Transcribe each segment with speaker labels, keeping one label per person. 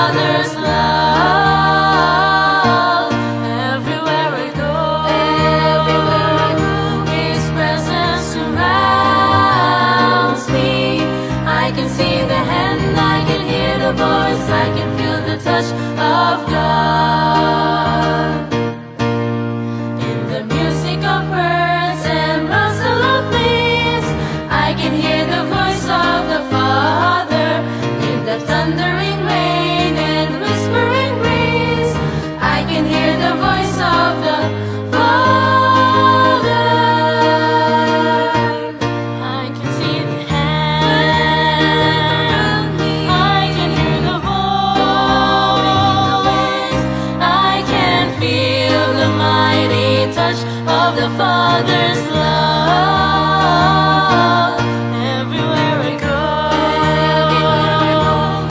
Speaker 1: Father's love. Everywhere I go, His presence surrounds me. I can see the hand, I can hear the voice, I can feel the touch of God. In the music of birds and rustle of leaves, I can hear the voice of the Father. In the thundering rain and whispering breeze, I can hear the voice of the Father. I can see the hand, I can hear the voice, I can feel the mighty touch of the Father's love. Everywhere I go,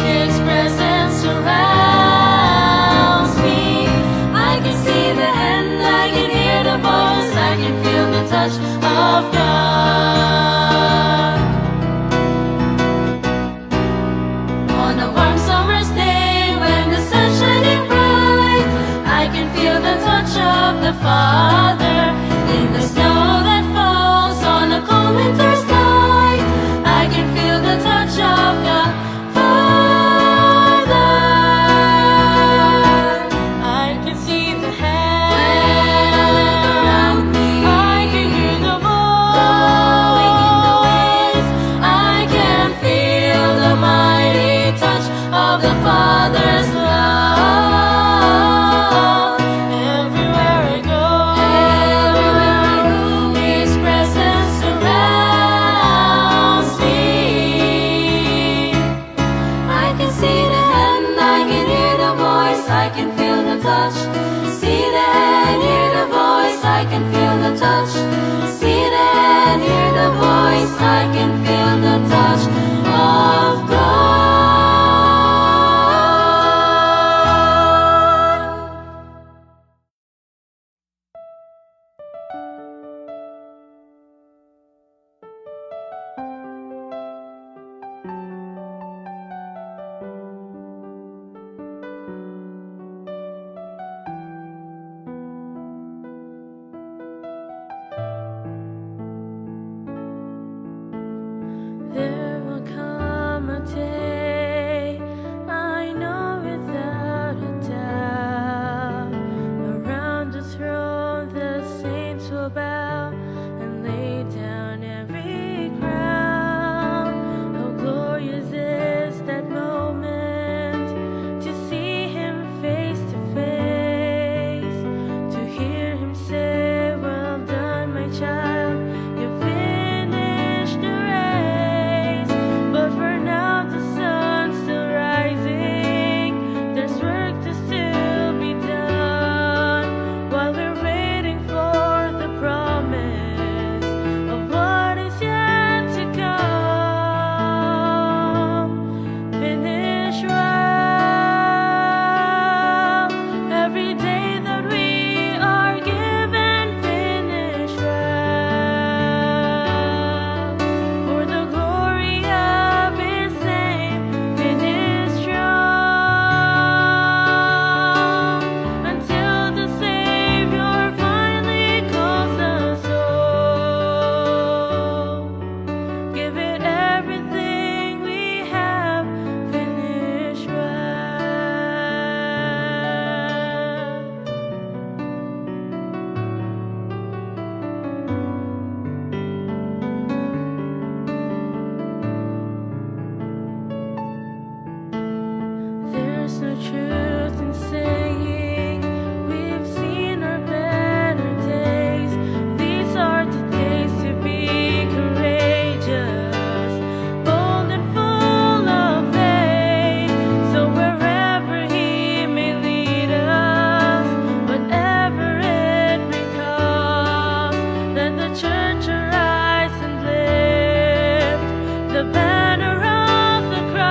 Speaker 1: His presence surrounds me. I can see the hand, I can hear the voice, I can feel the touch of God. On a warm summer's day when the sun's shining bright, I can feel the touch of the Father. In the snow that falls on a cold winter's night, I can feel the touch of the Father. I can see the hand around me, I can hear the voice, I can feel the mighty touch of the Father's love. Everywhere I go, His presence surrounds me. I can see the hand, I can hear the voice, I can feel the touch. See the hand, hear the voice, I can feel the touch. See the hand, hear the voice, I can feel the touch of God. There will come a day, I know without a doubt, around the throne the saints will bow and lay down every crown. How glorious is that moment, to see Him face to face, to hear Him say, "Well done, my child, you finished the race." But for now the sun's still rising, there's work to still be done, while we're waiting for the promise of what is yet to come. Finish well every day that we are given. Finish well for the glory of His name. Finish strong until the Savior finally calls us home. Give it everything we have. Finish well. There's no truth in saying we've seen our better days. These are the days to be courageous, bold and full of faith. So wherever He may lead us, whatever it may cost, let the church arise and lift the banner of the cross.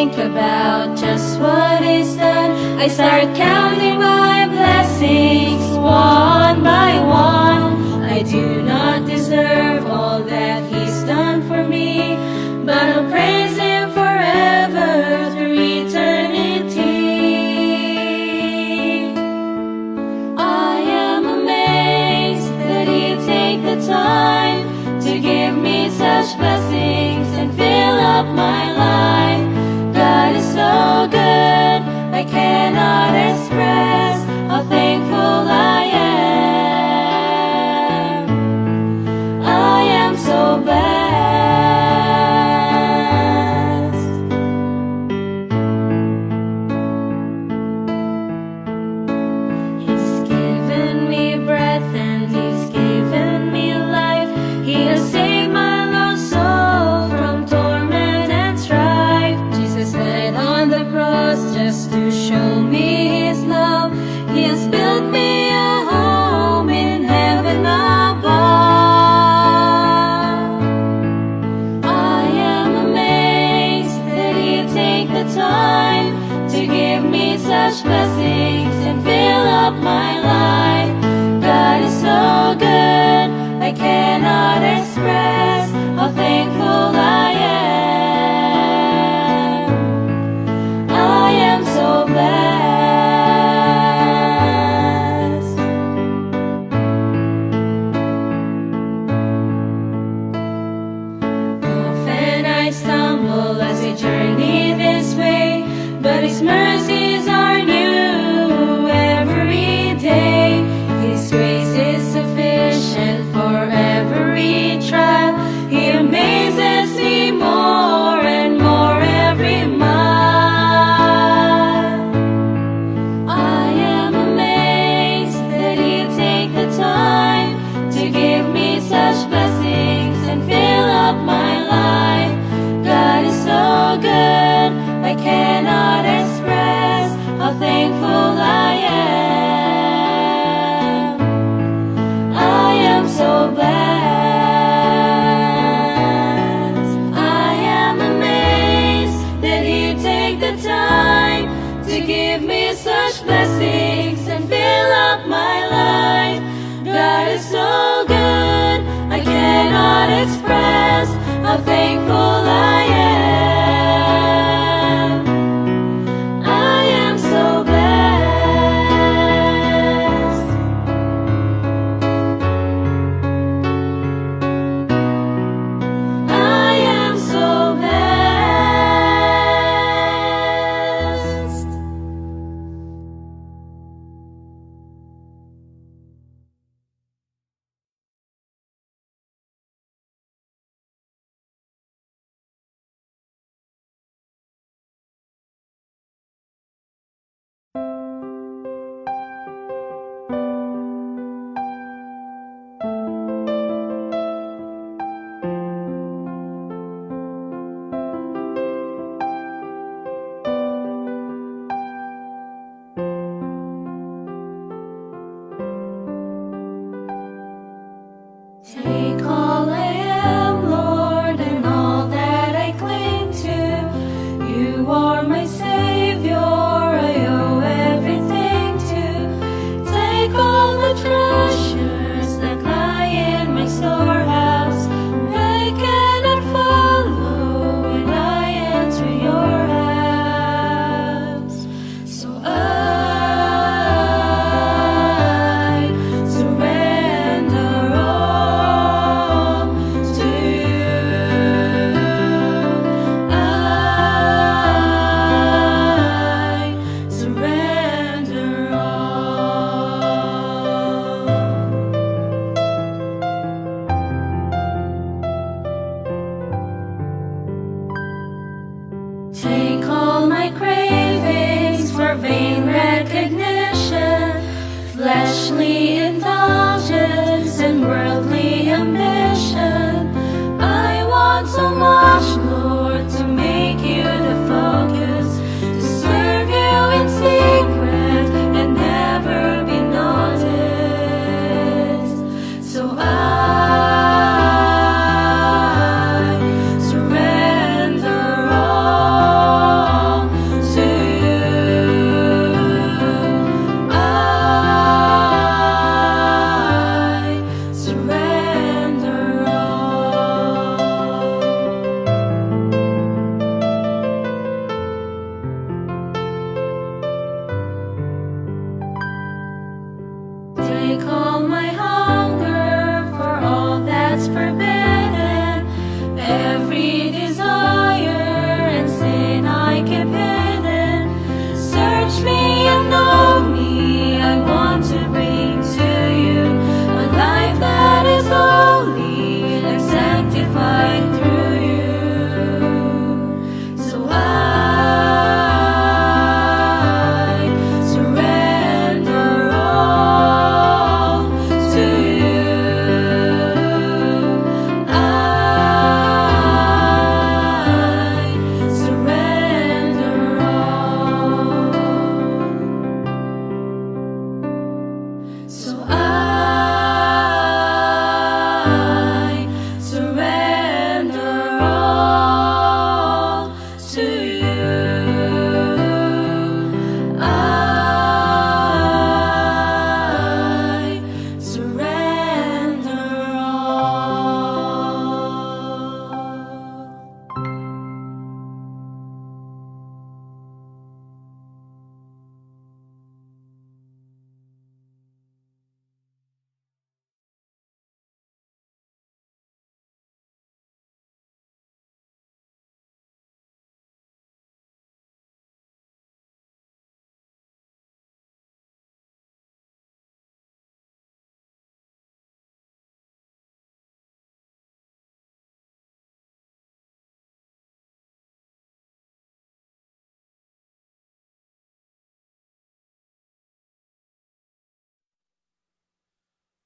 Speaker 1: think about just what He's done, I start counting my blessings one by one. I do not deserve all that He's done for me, but I'll praise Him forever through eternity. I am amazed that He'd take the time to give me such blessings and fill up my life. God is so good, I cannot express how thankful I am. I am so blessed. He's given me breath and He's given me life. He has saved my lost soul from torment and strife. Jesus died on the cross just to show me His love. He has built me a home in heaven above. I am amazed that He'd take the time to give me such blessings and fill up my life. God is so good, I cannot express how thankful I am. I am so blessed. Often I stumble as I journey this way, but His mercies are new every day. His grace is sufficient for every trial. He amazes me more and more every mile. I am amazed that He'd take the time to give me such blessings and fill up my life. God is so good, I cannot express how thankful I am. I am so blessed. I am amazed that He'd take the time to give me such blessings and fill up my life. God is so good, I cannot express how thankful I am. I am so blessed. I am so blessed. Take all I am, Lord, and all that I cling to. You are my Savior, I owe everything to. Take all the treasures that lie in my storehouse. I cannot follow when I enter your house. So I surrender all to you. I surrender all. Take all my cravings for vain recognition, fleshly indulgence and worldly ambition. I want so much, Lord, to make you the focus, to serve you in secret and never be noticed. So I surrender all.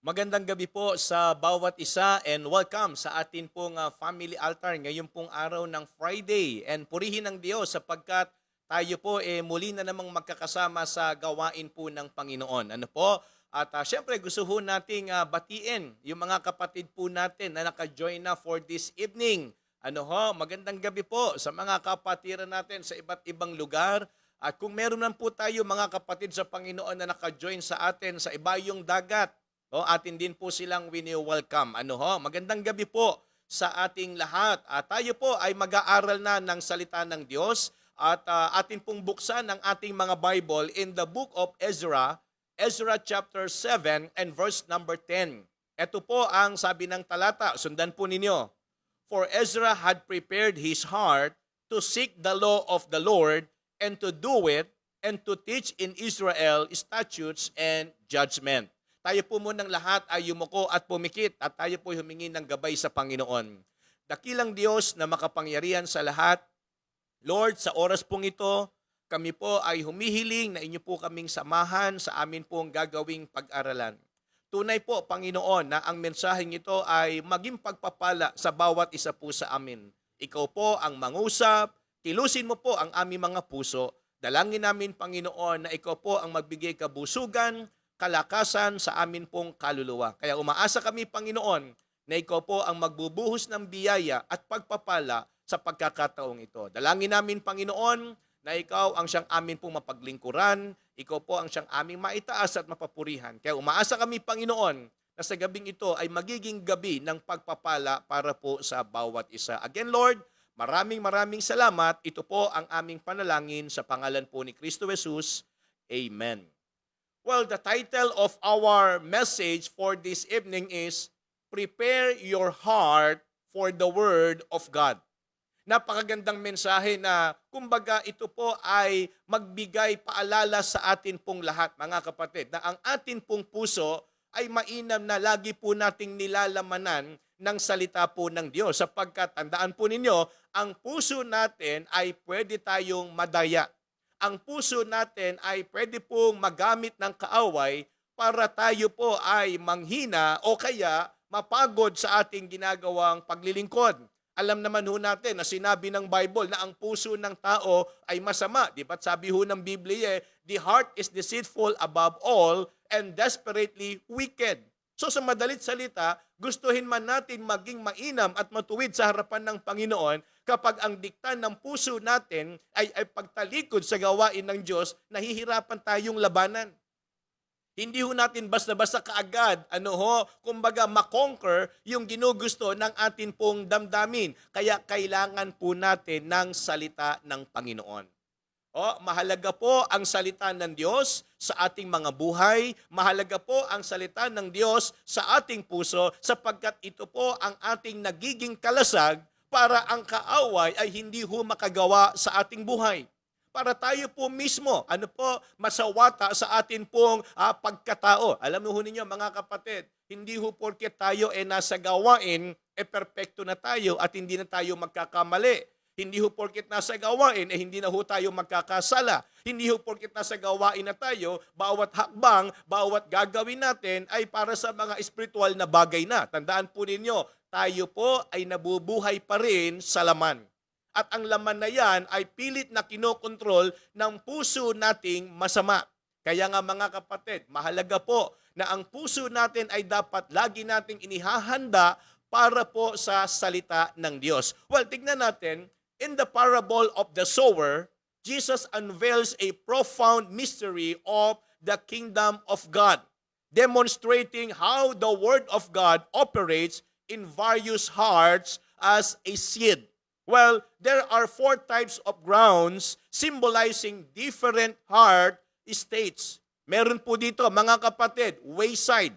Speaker 2: Magandang gabi po sa bawat isa and welcome sa atin pong family altar ngayon pong araw ng Friday. And purihin ang Diyos sapagkat tayo po muli na namang magkakasama sa gawain po ng Panginoon. Ano po? At syempre gusto ho nating batiin yung mga kapatid po natin na naka-join na for this evening. Ano ho? Magandang gabi po sa mga kapatiran natin sa iba't ibang lugar. At kung meron man po tayo mga kapatid sa Panginoon na naka-join sa atin sa ibayong dagat, atin din po silang wini-welcome. Ano ho? Magandang gabi po sa ating lahat. Tayo po ay mag-aaral na ng salita ng Diyos at atin pong buksan ang ating mga Bible in the book of Ezra, Ezra chapter 7 and verse number 10. Ito po ang sabi ng talata. Sundan po ninyo. For Ezra had prepared his heart to seek the law of the Lord and to do it and to teach in Israel statutes and judgment. Tayo po munang lahat ay yumuko at pumikit at tayo po humingi ng gabay sa Panginoon. Dakilang Diyos na makapangyarihan sa lahat, Lord, sa oras pong ito, kami po ay humihiling na inyo po kaming samahan sa amin pong gagawing pag-aralan. Tunay po, Panginoon, na ang mensaheng ito ay maging pagpapala sa bawat isa po sa amin. Ikaw po ang mangusap, kilusin mo po ang aming mga puso. Dalangin namin, Panginoon, na ikaw po ang magbigay kabusugan, kalakasan sa amin pong kaluluwa. Kaya umaasa kami, Panginoon, na ikaw po ang magbubuhos ng biyaya at pagpapala sa pagkakataong ito. Dalangin namin, Panginoon, na ikaw ang siyang amin pong mapaglingkuran, ikaw po ang siyang aming maitaas at mapapurihan. Kaya umaasa kami, Panginoon, na sa gabing ito ay magiging gabi ng pagpapala para po sa bawat isa. Again, Lord, maraming salamat. Ito po ang aming panalangin sa pangalan po ni Kristo Jesus. Amen. Well, the title of our message for this evening is Prepare Your Heart for the Word of God. Napakagandang mensahe na kumbaga ito po ay magbigay paalala sa atin pong lahat, mga kapatid, na ang atin pong puso ay mainam na lagi po nating nilalamanan ng salita po ng Diyos. Sapagkat, tandaan po ninyo, ang puso natin ay pwede tayong madaya. Ang puso natin ay pwede pong magamit ng kaaway para tayo po ay manghina o kaya mapagod sa ating ginagawang paglilingkod. Alam naman ho natin na sinabi ng Bible na ang puso ng tao ay masama. Di ba't sabi ho ng Biblia, the heart is deceitful above all and desperately wicked. So sa madalit salita, gustuhin man natin maging mainam at matuwid sa harapan ng Panginoon kapag ang dikta ng puso natin ay pagtalikod sa gawain ng Diyos, nahihirapan tayong labanan. Hindi ho natin basta-basta kaagad, kumbaga makonquer yung ginugusto ng atin pong damdamin. Kaya kailangan po natin ng salita ng Panginoon. Mahalaga po ang salita ng Diyos sa ating mga buhay. Mahalaga po ang salita ng Diyos sa ating puso sapagkat ito po ang ating nagiging kalasag para ang kaaway ay hindi ho makagawa sa ating buhay. Para tayo po mismo, masawata sa atin pong pagkatao. Alam mo ho ninyo mga kapatid, hindi ho porket tayo nasa gawain, perpekto na tayo at hindi na tayo magkakamali. Hindi ho porket nasa gawain, hindi na ho tayo magkakasala. Hindi ho porket nasa gawain na tayo, bawat hakbang, bawat gagawin natin ay para sa mga espiritual na bagay na. Tandaan po ninyo, tayo po ay nabubuhay pa rin sa laman. At ang laman na yan ay pilit na kinokontrol ng puso nating masama. Kaya nga mga kapatid, mahalaga po na ang puso natin ay dapat lagi nating inihahanda para po sa salita ng Diyos. Well, tignan natin, in the parable of the sower, Jesus unveils a profound mystery of the kingdom of God, demonstrating how the Word of God operates in various hearts as a seed. Well, there are 4 types of grounds symbolizing different heart states. Meron po dito, mga kapatid, wayside.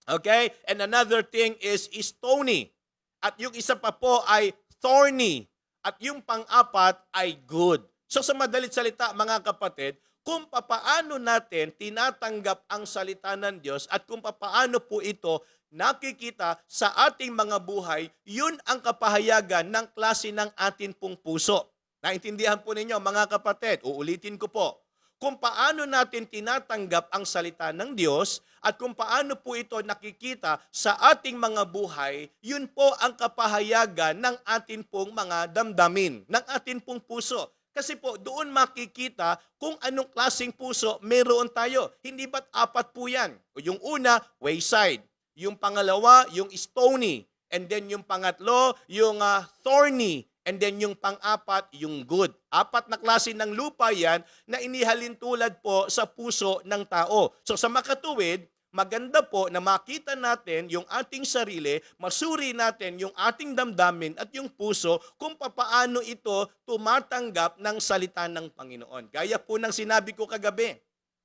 Speaker 2: Okay? And another thing is stony. At yung isa pa po ay thorny. At yung pang-apat ay good. So sa madalit salita, mga kapatid, kung papaano natin tinatanggap ang salita ng Diyos at kung papaano po ito nakikita sa ating mga buhay, yun ang kapahayagan ng klase ng atin pong puso. Naintindihan po ninyo, mga kapatid, uulitin ko po. kung paano natin tinatanggap ang salita ng Diyos at kung paano po ito nakikita sa ating mga buhay, yun po ang kapahayagan ng atin pong mga damdamin, ng atin pong puso. Kasi po, doon makikita kung anong klaseng puso meron tayo. Hindi ba't apat po yan? Yung una, wayside. Yung pangalawa, yung stony. And then yung pangatlo, yung thorny. And then yung pang-apat, yung good. Apat na klase ng lupa yan na inihalin tulad po sa puso ng tao. So sa makatuwid, maganda po na makita natin yung ating sarili, masuri natin yung ating damdamin at yung puso kung papaano ito tumatanggap ng salita ng Panginoon. Gaya po ng sinabi ko kagabi,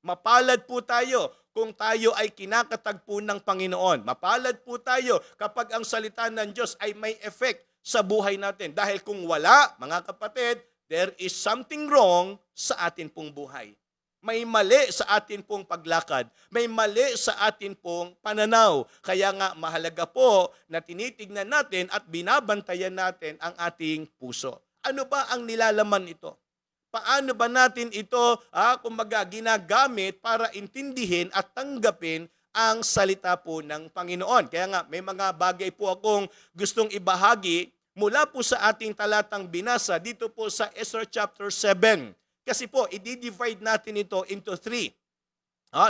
Speaker 2: mapalad po tayo kung tayo ay kinakatagpo ng Panginoon. Mapalad po tayo kapag ang salita ng Diyos ay may effect sa buhay natin. Dahil kung wala, mga kapatid, there is something wrong sa atin pong buhay. May mali sa atin pong paglakad. May mali sa atin pong pananaw. Kaya nga mahalaga po na tinitignan natin at binabantayan natin ang ating puso. Ano ba ang nilalaman ito? Paano ba natin ito kumbaga ginagamit para intindihin at tanggapin ang salita po ng Panginoon? Kaya nga may mga bagay po akong gustong ibahagi mula po sa ating talatang binasa dito po sa Ezra chapter 7. Kasi po, i-divide natin ito into 3.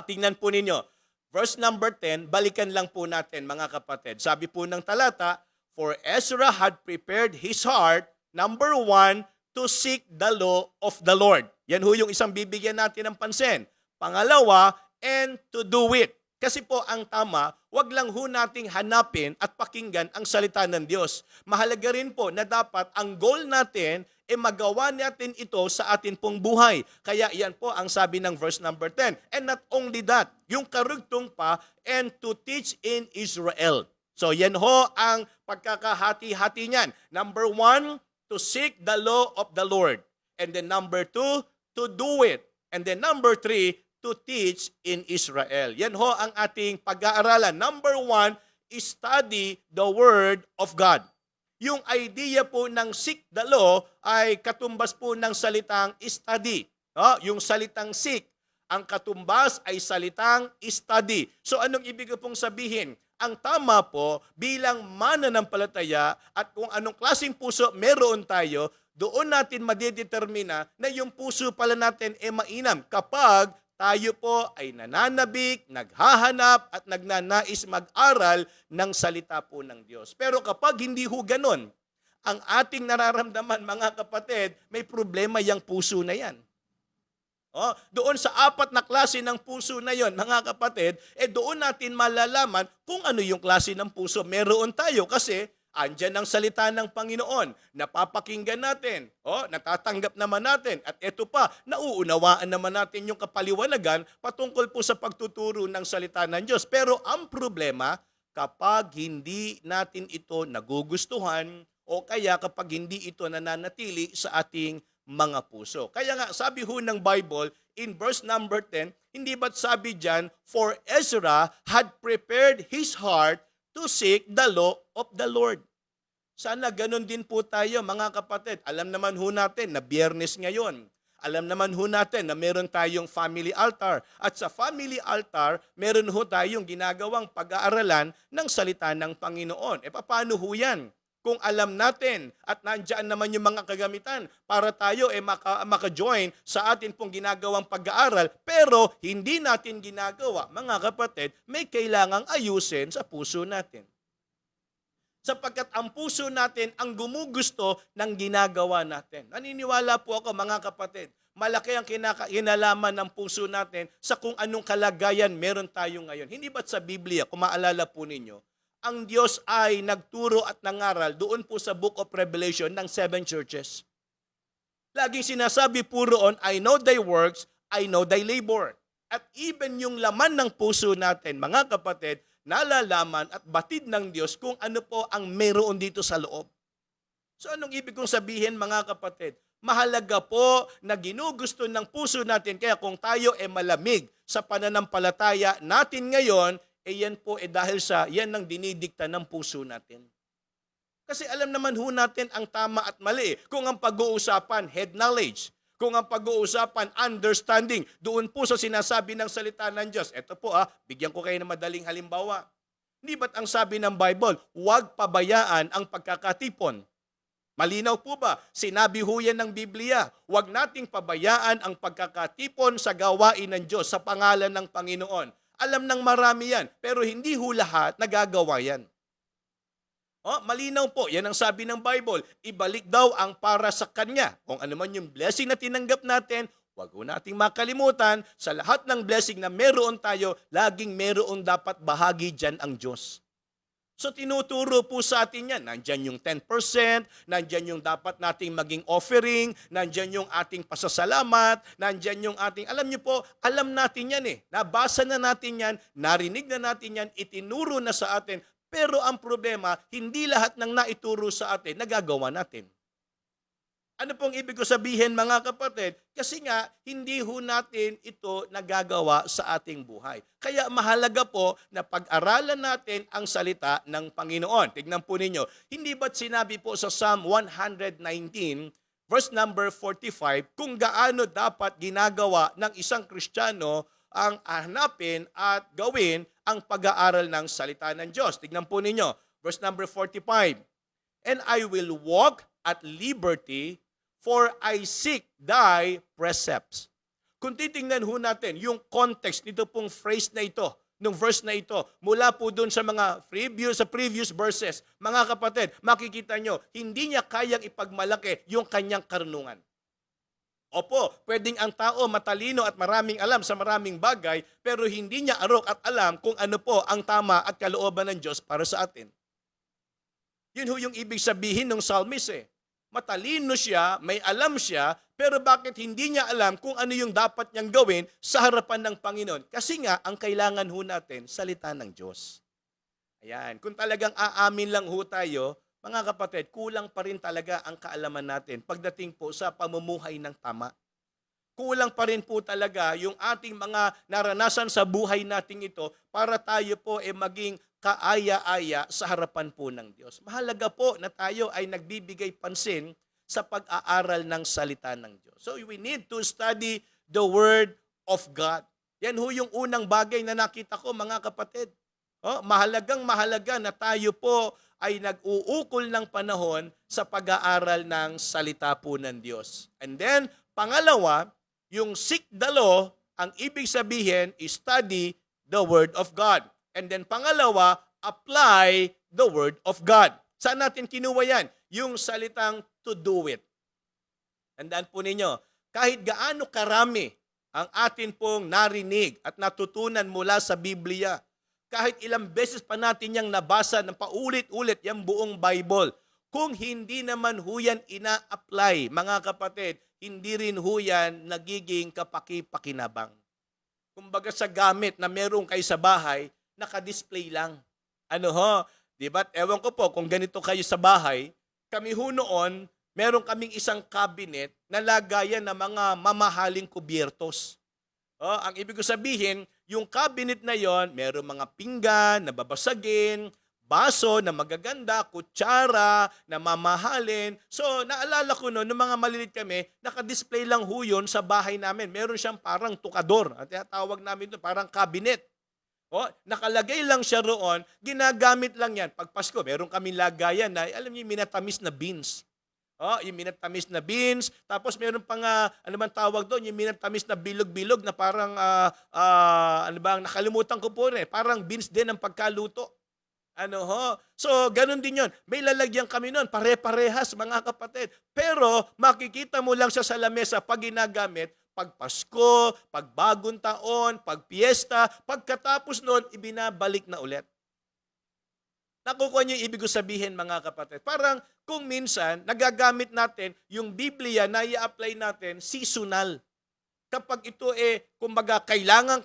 Speaker 2: Tingnan po ninyo. Verse number 10, balikan lang po natin mga kapatid. Sabi po ng talata, for Ezra had prepared his heart, number 1, to seek the law of the Lord. Yan ho yung isang bibigyan natin ng pansin. Pangalawa, and to do it. Kasi po ang tama, wag lang ho nating hanapin at pakinggan ang salita ng Diyos. Mahalaga rin po na dapat ang goal natin magawa natin ito sa atin pong buhay. Kaya yan po ang sabi ng verse number 10. And not only that, yung karugtong pa, and to teach in Israel. So yan ho ang pagkakahati-hati niyan. Number 1, to seek the law of the Lord. And then number 2, to do it. And then number 3, to teach in Israel. Yan ho ang ating pag-aaralan. Number 1, study the Word of God. Yung idea po ng seek the law ay katumbas po ng salitang study. Yung salitang seek, ang katumbas ay salitang study. So anong ibig ko pong sabihin? Ang tama po bilang mananampalataya at kung anong klaseng puso meron tayo, doon natin madidetermina na yung puso pala natin mainam kapag tayo po ay nananabik, naghahanap at nagnanais mag-aral ng salita po ng Diyos. Pero kapag hindi ho ganon, ang ating nararamdaman mga kapatid, may problema yung puso na yan. Doon sa apat na klase ng puso na yon, mga kapatid, doon natin malalaman kung ano yung klase ng puso meron tayo kasi andyan ang salita ng Panginoon, napapakinggan natin, natatanggap naman natin, at ito pa, nauunawaan naman natin yung kapaliwanagan patungkol po sa pagtuturo ng salita ng Diyos. Pero ang problema, kapag hindi natin ito nagugustuhan o kaya kapag hindi ito nananatili sa ating mga puso. Kaya nga, sabi ho ng Bible, in verse number 10, hindi ba't sabi dyan, for Ezra had prepared his heart to seek the law of the Lord. Sana ganun din po tayo mga kapatid. Alam naman ho natin na Biyernes ngayon. Alam naman ho natin na meron tayong family altar. At sa family altar, meron ho tayong ginagawang pag-aaralan ng salita ng Panginoon. Paano ho yan? Kung alam natin at nandiyan naman yung mga kagamitan para tayo maka-join sa atin pong ginagawang pag-aaral, pero hindi natin ginagawa, mga kapatid, may kailangang ayusin sa puso natin. Sapagkat ang puso natin ang gumugusto ng ginagawa natin. Naniniwala po ako mga kapatid, malaki ang kinalaman ng puso natin sa kung anong kalagayan meron tayo ngayon. Hindi ba't sa Biblia, kung maalala po ninyo, ang Diyos ay nagturo at nangaral doon po sa Book of Revelation ng 7 churches. Laging sinasabi po roon, I know thy works, I know thy labor. At even yung laman ng puso natin, mga kapatid, nalalaman at batid ng Diyos kung ano po ang meron dito sa loob. So anong ibig kong sabihin mga kapatid? Mahalaga po na ginugusto ng puso natin. Kaya kung tayo malamig sa pananampalataya natin ngayon, yan po dahil sa yan ang dinidikta ng puso natin. Kasi alam naman ho natin ang tama at mali. Kung ang pag-uusapan, head knowledge. Kung ang pag-uusapan, understanding, doon po sa sinasabi ng salita ng Diyos. Ito po bigyan ko kayo ng madaling halimbawa. Hindi ba't ang sabi ng Bible, huwag pabayaan ang pagkakatipon? Malinaw po ba? Sinabi ho yan ng Biblia. Huwag nating pabayaan ang pagkakatipon sa gawain ng Diyos sa pangalan ng Panginoon. Alam ng marami yan, pero hindi ho lahat nagagawa yan. Malinaw po, yan ang sabi ng Bible. Ibalik daw ang para sa Kanya. Kung ano man yung blessing na tinanggap natin, huwag ho nating makalimutan, sa lahat ng blessing na meron tayo, laging meron dapat bahagi dyan ang Diyos. So tinuturo po sa atin yan. Nandyan yung 10%, nandyan yung dapat nating maging offering, nandyan yung ating pasasalamat, nandyan yung ating, alam nyo po, alam natin yan Nabasa na natin yan, narinig na natin yan, itinuro na sa atin. Pero ang problema, hindi lahat ng naituro sa atin, nagagawa natin. Ano pong ibig ko sabihin mga kapatid? Kasi nga, hindi ho natin ito nagagawa sa ating buhay. Kaya mahalaga po na pag-aralan natin ang salita ng Panginoon. Tignan po ninyo, hindi ba't sinabi po sa Psalm 119, verse number 45, kung gaano dapat ginagawa ng isang Kristiyano ang hanapin at gawin ang pag-aaral ng salita ng Diyos. Tignan po ninyo, verse number 45. And I will walk at liberty, for I seek thy precepts. Kung titingnan ho natin yung context nito pong phrase na ito, nung verse na ito, mula po doon sa mga previous verses, mga kapatid, makikita nyo, hindi niya kayang ipagmalaki yung kanyang karunungan. Opo, pwedeng ang tao matalino at maraming alam sa maraming bagay, pero hindi niya arok at alam kung ano po ang tama at kalooban ng Diyos para sa atin. Yun ho yung ibig sabihin ng psalmist Matalino siya, may alam siya, pero bakit hindi niya alam kung ano yung dapat niyang gawin sa harapan ng Panginoon? Kasi nga, ang kailangan ho natin, salita ng Diyos. Ayan, kung talagang aamin lang ho tayo, mga kapatid, kulang pa rin talaga ang kaalaman natin pagdating po sa pamumuhay ng tama. Kulang pa rin po talaga yung ating mga naranasan sa buhay nating ito para tayo po maging kaaya-aya sa harapan po ng Diyos. Mahalaga po na tayo ay nagbibigay pansin sa pag-aaral ng salita ng Diyos. So we need to study the Word of God. Yan ho yung unang bagay na nakita ko mga kapatid. Mahalaga na tayo po ay nag-uukol ng panahon sa pag-aaral ng salita po ng Diyos. And then, pangalawa, yung seek the law, ang ibig sabihin is study the Word of God. And then pangalawa, apply the Word of God. Saan natin kinuha yan? Yung salitang to do it. Tandaan po ninyo, kahit gaano karami ang atin pong narinig at natutunan mula sa Biblia, kahit ilang beses pa natin yang nabasa ng paulit-ulit yung buong Bible, kung hindi naman ho yan ina-apply, mga kapatid, hindi rin ho yan nagiging kapaki-pakinabang. Kumbaga sa gamit na meron kayo sa bahay, naka-display lang. Di ba? Ewan ko po, kung ganito kayo sa bahay, kami ho noon, meron kaming isang cabinet na lagayan ng mga mamahaling kubyertos. Ang ibig ko sabihin, yung cabinet na yon, meron mga pinggan na babasagin, baso na magaganda, kutsara na mamahalin. So, naalala ko noon, nung mga malilit kami, naka-display lang ho yun sa bahay namin. Meron siyang parang tukador. At tawag namin ito, parang cabinet. Nakalagay lang siya roon, ginagamit lang yan. Pag Pasko, meron kami lagayan na, alam niyo, yung minatamis na beans. Yung minatamis na beans, tapos meron pang, ano man tawag doon, yung minatamis na bilog-bilog na parang, nakalimutan ko po rin, parang beans din ang pagkaluto. So, ganun din yon. May lalagyan kami nun, pare-parehas mga kapatid. Pero, makikita mo lang siya sa lamesa pag ginagamit, pag Pasko, pag Bagong Taon, pag Piyesta, pagkatapos nun, ibinabalik na ulit. Nakukuha niyo yung ibig ko sabihin mga kapatid. Parang kung minsan, nagagamit natin yung Biblia na i-apply natin seasonal. Kapag ito kumbaga, kailangan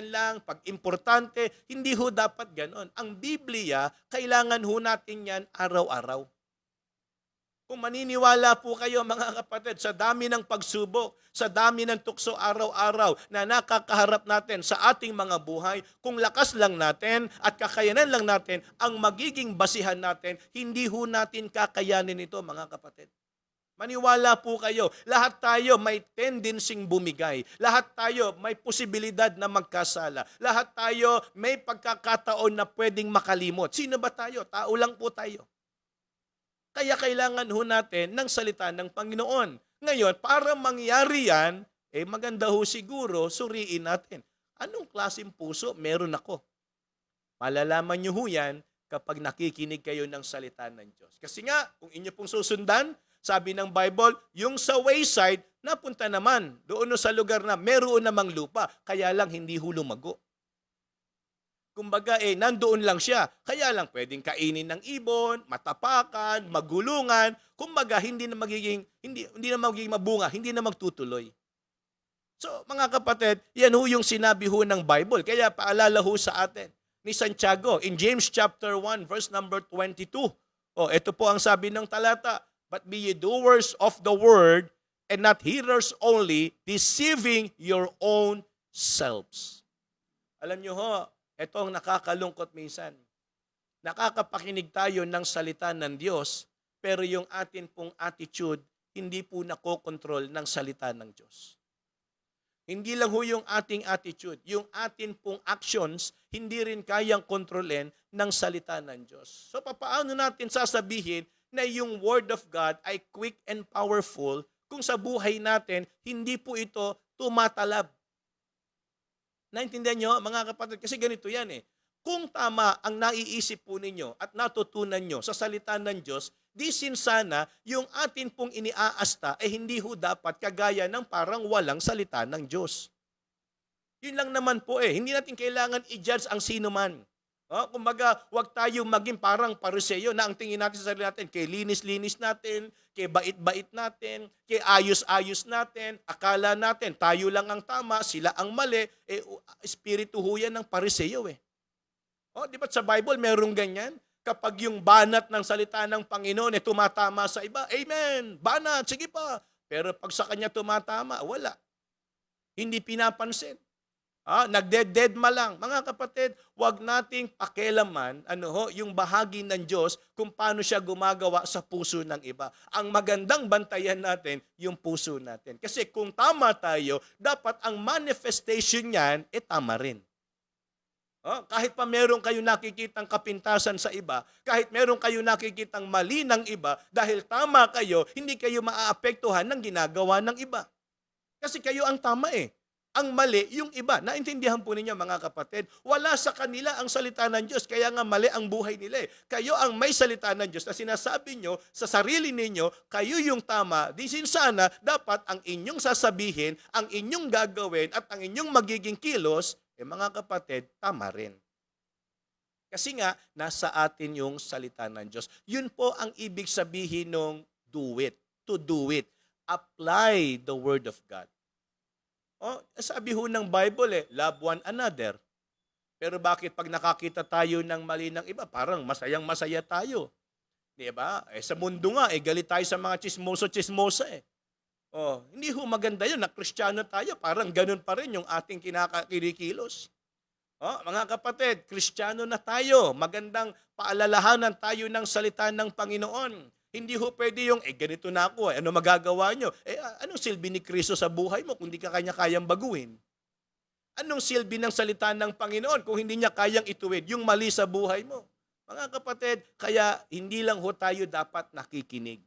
Speaker 2: lang, pag importante, hindi ho dapat ganon. Ang Biblia, kailangan ho natin yan araw-araw. Kung maniniwala po kayo mga kapatid, sa dami ng pagsubok, sa dami ng tukso araw-araw na nakakaharap natin sa ating mga buhay, kung lakas lang natin at kakayanan lang natin, ang magiging basihan natin, hindi ho natin kakayanin ito mga kapatid. Maniwala po kayo. Lahat tayo may tendencying bumigay. Lahat tayo may posibilidad na magkasala. Lahat tayo may pagkakataon na pwedeng makalimot. Sino ba tayo? Tao lang po tayo. Kaya kailangan ho natin ng salita ng Panginoon. Ngayon, para mangyari yan, maganda ho siguro, suriin natin. Anong klaseng puso meron ako? Malalaman nyo ho yan kapag nakikinig kayo ng salita ng Diyos. Kasi nga, kung inyo pong susundan, sabi ng Bible, yung sa wayside, napunta naman doon sa lugar na meron namang lupa, kaya lang hindi ho lumago. Kumbaga, nandoon lang siya, kaya lang pwedeng kainin ng ibon, matapakan, magulungan, kumbaga hindi na magiging mabunga, hindi na magtutuloy. So, mga kapatid, yan ho yung sinabi ho ng Bible. Kaya paalala ho sa atin ni Santiago in James chapter 1 verse number 22. Ito po ang sabi ng talata, "But be ye doers of the word and not hearers only, deceiving your own selves." Alam nyo ho, ito ang nakakalungkot minsan. Nakakapakinig tayo ng salita ng Diyos, pero yung atin pong attitude, hindi po nakokontrol ng salita ng Diyos. Hindi lang ho yung ating attitude, yung atin pong actions, hindi rin kayang kontrolin ng salita ng Diyos. So paano natin sasabihin na yung Word of God ay quick and powerful kung sa buhay natin, hindi po ito tumatalab? Naintindihan nyo, mga kapatid? Kasi ganito yan Kung tama ang naiisip po ninyo at natutunan nyo sa salita ng Diyos, di sin sana yung atin pong iniaasta hindi ho dapat kagaya ng parang walang salita ng Diyos. Yun lang naman po Hindi natin kailangan i-judge ang sino man. Kumbaga, huwag tayo maging parang Pariseo na ang tingin natin sa sarili natin, kay linis-linis natin, kay bait-bait natin, kay ayos-ayos natin, akala natin, tayo lang ang tama, sila ang mali, espiritu ho yan ng Pariseo di ba sa Bible merong ganyan? Kapag yung banat ng salita ng Panginoon tumatama sa iba, amen, banat, sige pa. Pero pag sa kanya tumatama, wala. Hindi pinapansin. Nagdededma lang. Mga kapatid, huwag nating pakialaman yung bahagi ng Diyos kung paano siya gumagawa sa puso ng iba. Ang magandang bantayan natin, yung puso natin. Kasi kung tama tayo, dapat ang manifestation niyan, tama rin. Kahit pa meron kayo nakikitang kapintasan sa iba, kahit meron kayo nakikitang mali ng iba, dahil tama kayo, hindi kayo maaapektuhan ng ginagawa ng iba. Kasi kayo ang tama Ang mali, yung iba. Naintindihan po ninyo mga kapatid, wala sa kanila ang salita ng Diyos, kaya nga mali ang buhay nila Kayo ang may salita ng Diyos na sinasabi nyo sa sarili ninyo, kayo yung tama, di sin sana dapat ang inyong sasabihin, ang inyong gagawin at ang inyong magiging kilos, mga kapatid, tama rin. Kasi nga, nasa atin yung salita ng Diyos. Yun po ang ibig sabihin ng do it, to do it. Apply the Word of God. Sabi ho ng Bible love one another. Pero bakit pag nakakita tayo ng mali ng iba, parang masayang-masaya tayo? Di ba? Sa mundo nga, galit tayo sa mga chismoso-chismosa hindi ho maganda yun na Kristiyano tayo, parang ganun pa rin yung ating kinakakilikilos. Mga kapatid, Kristiyano na tayo, magandang paalalahanan tayo ng salita ng Panginoon. Hindi ho pwede yung, ganito na ako, ano magagawa nyo? Anong silbi ni Kristo sa buhay mo kung hindi ka kayang baguhin? Anong silbi ng salita ng Panginoon kung hindi niya kayang ituwid yung mali sa buhay mo? Mga kapatid, kaya hindi lang ho tayo dapat nakikinig.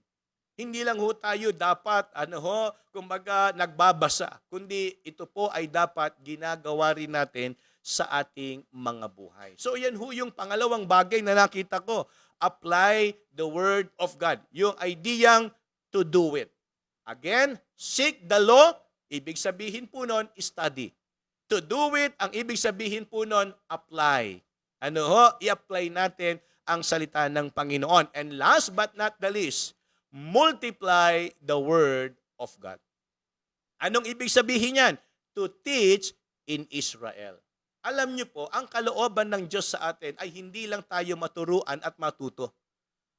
Speaker 2: Hindi lang ho tayo dapat, kumbaga nagbabasa, kundi ito po ay dapat ginagawa rin natin sa ating mga buhay. So yan ho yung pangalawang bagay na nakita ko. Apply the Word of God. Yung ideyang to do it. Again, seek the law, ibig sabihin po nun, study. To do it, ang ibig sabihin po nun, apply. I-apply natin ang salita ng Panginoon. And last but not the least, multiply the Word of God. Anong ibig sabihin yan? To teach in Israel. Alam niyo po, ang kalooban ng Diyos sa atin ay hindi lang tayo maturuan at matuto.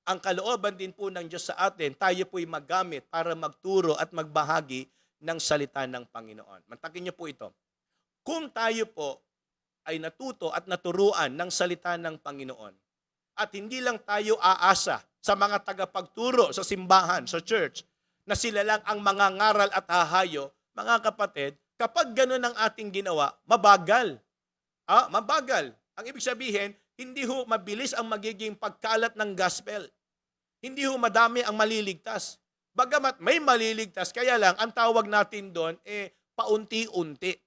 Speaker 2: Ang kalooban din po ng Diyos sa atin, tayo po'y maggamit para magturo at magbahagi ng salita ng Panginoon. Mantakin niyo po ito. Kung tayo po ay natuto at naturuan ng salita ng Panginoon, at hindi lang tayo aasa sa mga tagapagturo sa simbahan, sa church, na sila lang ang mangangaral at hahayo, mga kapatid, kapag ganun ang ating ginawa, mabagal. Mabagal. Ang ibig sabihin, hindi ho mabilis ang magiging pagkalat ng gospel. Hindi ho madami ang maliligtas. Bagamat may maliligtas, kaya lang, ang tawag natin doon, paunti-unti.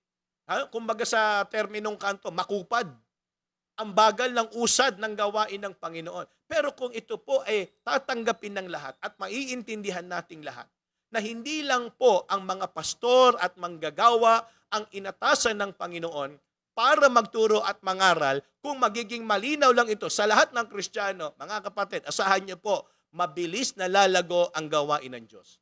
Speaker 2: Kumbaga sa terminong kanto, makupad. Ang bagal ng usad ng gawain ng Panginoon. Pero kung ito po ay tatanggapin ng lahat at maiintindihan nating lahat, na hindi lang po ang mga pastor at manggagawa ang inatasan ng Panginoon para magturo at mangaral, kung magiging malinaw lang ito sa lahat ng Kristiyano, mga kapatid, asahan niyo po, mabilis na lalago ang gawain ng Diyos.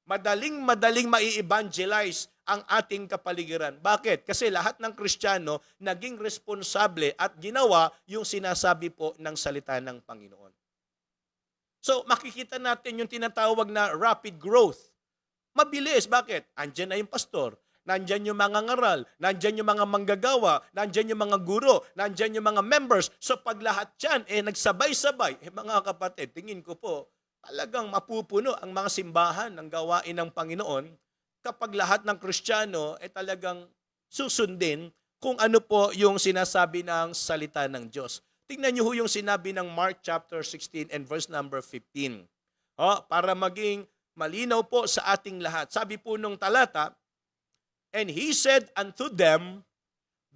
Speaker 2: Madaling mai-evangelize ang ating kapaligiran. Bakit? Kasi lahat ng Kristiyano naging responsable at ginawa yung sinasabi po ng salita ng Panginoon. So, makikita natin yung tinatawag na rapid growth. Mabilis. Bakit? Andyan na yung pastor. Nandyan yung mga ngaral. Nandyan yung mga manggagawa. Nandyan yung mga guro. Nandyan yung mga members. So, pag lahat yan, nagsabay-sabay, mga kapatid, tingin ko po, talagang mapupuno ang mga simbahan ng gawain ng Panginoon kapag lahat ng Kristiyano talagang susundin kung ano po yung sinasabi ng salita ng Diyos. Tingnan niyo ho yung sinabi ng Mark chapter 16 and verse number 15. Para maging malinaw po sa ating lahat. Sabi po nung talata, "And he said unto them,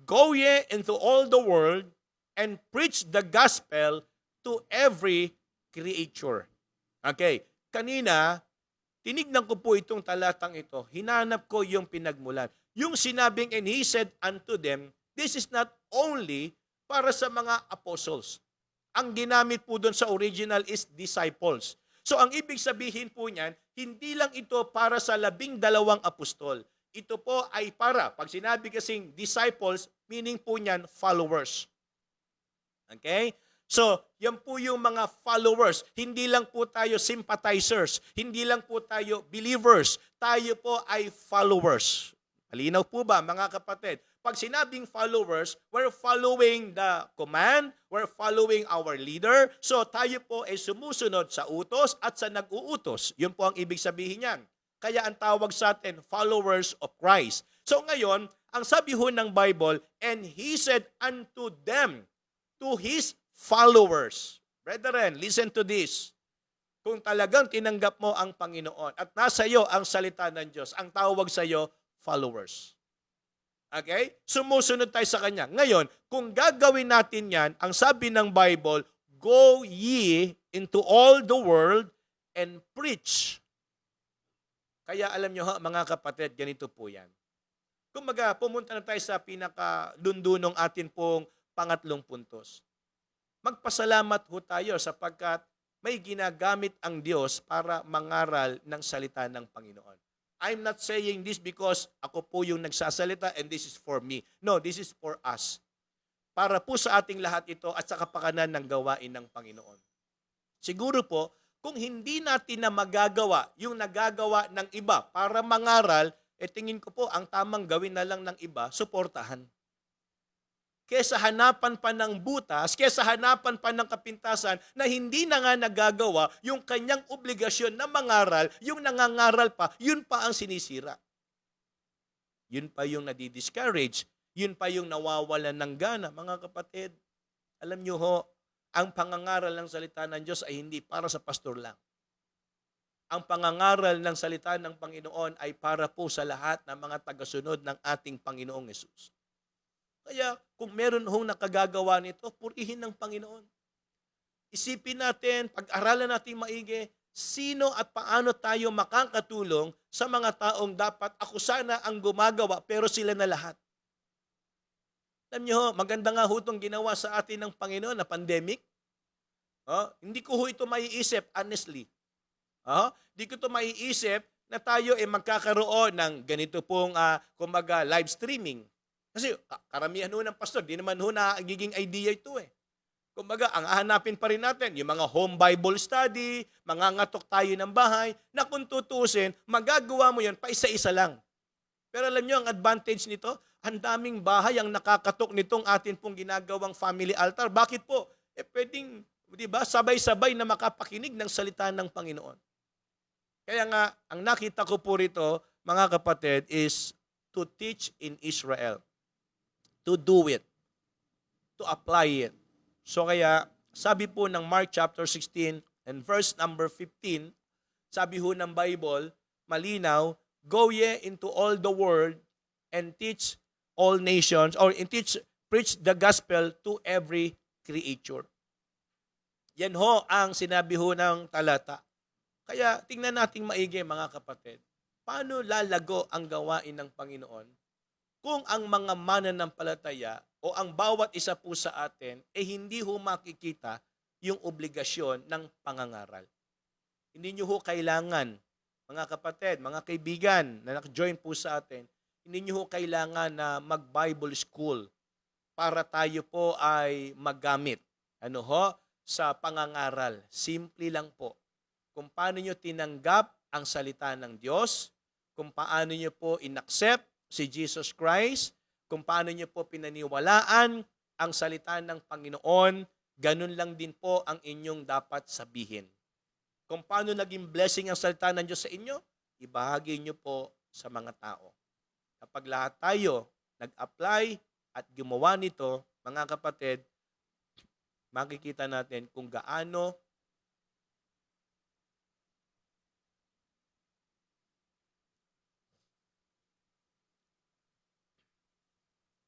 Speaker 2: Go ye into all the world and preach the gospel to every creature." Okay, kanina, tinignan ko po itong talatang ito. Hinanap ko yung pinagmulan. Yung sinabing, "And he said unto them," this is not only para sa mga apostles. Ang ginamit po doon sa original is disciples. So ang ibig sabihin po niyan, hindi lang ito para sa 12 apostol. Ito po ay para, pag sinabi kasing disciples, meaning po niyan followers. Okay? So, yan po yung mga followers. Hindi lang po tayo sympathizers. Hindi lang po tayo believers. Tayo po ay followers. Malinaw po ba, mga kapatid? Pag sinabing followers, we're following the command, we're following our leader. So, tayo po ay sumusunod sa utos at sa nag-uutos. Yun po ang ibig sabihin niyan. Kaya ang tawag sa atin, followers of Christ. So, ngayon, ang sabi ho ng Bible, "And he said unto them," to his followers. Brethren, listen to this. Kung talagang tinanggap mo ang Panginoon at nasa iyo ang salita ng Diyos, ang tawag sa iyo, followers. Okay? Sumusunod tayo sa Kanya. Ngayon, kung gagawin natin yan, ang sabi ng Bible, "Go ye into all the world and preach." Kaya alam nyo mga kapatid, ganito po yan. Kumbaga, pumunta na tayo sa pinakadundunong atin pong pangatlong puntos. Magpasalamat ho tayo sapagkat may ginagamit ang Diyos para mangaral ng salita ng Panginoon. I'm not saying this because ako po yung nagsasalita and this is for me. No, this is for us. Para po sa ating lahat ito at sa kapakanan ng gawain ng Panginoon. Siguro po, kung hindi natin na magagawa yung nagagawa ng iba para mangaral, tingin ko po ang tamang gawin na lang ng iba, suportahan. Kesa hanapan pa ng butas, kesa hanapan pa ng kapintasan na hindi na nga nagagawa yung kanyang obligasyon na mangaral, yung nangangaral pa, yun pa ang sinisira. Yun pa yung nadi-discourage, yun pa yung nawawalan ng gana. Mga kapatid, alam nyo ho, ang pangangaral ng salita ng Diyos ay hindi para sa pastor lang. Ang pangangaral ng salita ng Panginoon ay para po sa lahat ng mga tagasunod ng ating Panginoong Hesus. Kaya kung meron hong nakagagawa nito, purihin ng Panginoon. Isipin natin, pag-aralan natin maigi, sino at paano tayo makakatulong sa mga taong dapat ako sana ang gumagawa pero sila na lahat. Alam niyo, maganda nga ho itong ginawa sa atin ng Panginoon na pandemic. Hindi ko ho ito maiisip, honestly. Hindi ko ito maiisip na tayo magkakaroon ng ganito pong kumbaga, live streaming. Kasi karamihan ho ng pastor, di naman ho nagiging idea ito Kumbaga, ang hahanapin pa rin natin, yung mga home Bible study, mangangatok tayo ng bahay, na kung tutusin, magagawa mo yan pa isa-isa lang. Pero alam nyo, ang advantage nito, ang daming bahay ang nakakatok nitong atin pong ginagawang family altar. Bakit po? Pwedeng, di ba, sabay-sabay na makapakinig ng salita ng Panginoon. Kaya nga, ang nakita ko po rito, mga kapatid, is to teach in Israel. To do it. To apply it. So kaya, sabi po ng Mark chapter 16 and verse number 15, sabi ho ng Bible, malinaw, go ye into all the world and teach all nations, or preach the gospel to every creature. Yan ho ang sinabi ho ng talata. Kaya tingnan nating maigi mga kapatid, paano lalago ang gawain ng Panginoon kung ang mga mananampalataya o ang bawat isa po sa atin hindi ho makikita yung obligasyon ng pangangaral. Hindi nyo ho kailangan, mga kapatid, mga kaibigan na naka-join po sa atin, hindi nyo ho kailangan na mag-Bible school para tayo po ay maggamit. Sa pangangaral. Simple lang po. Kung paano nyo tinanggap ang salita ng Diyos, kung paano nyo po inaccept si Jesus Christ, kung paano nyo po pinaniwalaan ang salita ng Panginoon, ganun lang din po ang inyong dapat sabihin. Kung paano naging blessing ang salita ng Diyos sa inyo, ibahagi nyo po sa mga tao. Kapag lahat tayo nag-apply at gumawa nito, mga kapatid, makikita natin kung gaano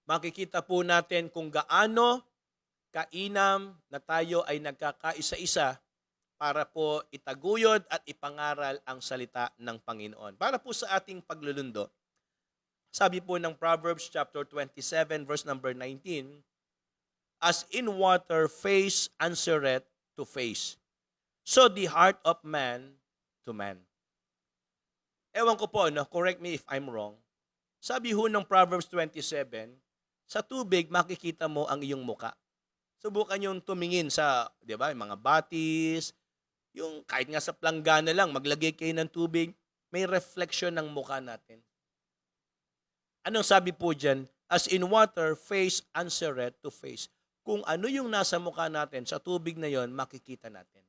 Speaker 2: makikita po natin kung gaano kainam na tayo ay nagkakaisa-isa para po itaguyod at ipangaral ang salita ng Panginoon. Para po sa ating paglulundo, sabi po ng Proverbs chapter 27 verse number 19, as in water face answereth to face, so the heart of man to man. Ewan ko po, correct me if I'm wrong. Sabi ho ng Proverbs 27, sa tubig makikita mo ang iyong muka. Subukan yung tumingin sa, di ba, yung mga batis, yung kahit nga sa planggana lang, maglagay kayo ng tubig, may reflection ng muka natin. Anong sabi po dyan? As in water, face answereth to face. Kung ano yung nasa mukha natin, sa tubig na yon, makikita natin.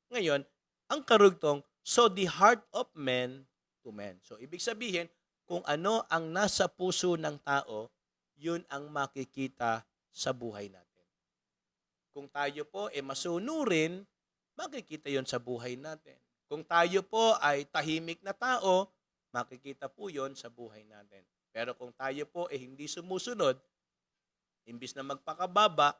Speaker 2: Ngayon, ang karugtong, so the heart of man to man. So, ibig sabihin, kung ano ang nasa puso ng tao, yun ang makikita sa buhay natin. Kung tayo po masunurin, makikita yon sa buhay natin. Kung tayo po ay tahimik na tao, makikita po yon sa buhay natin. Pero kung tayo po hindi sumusunod, imbis na magpakababa,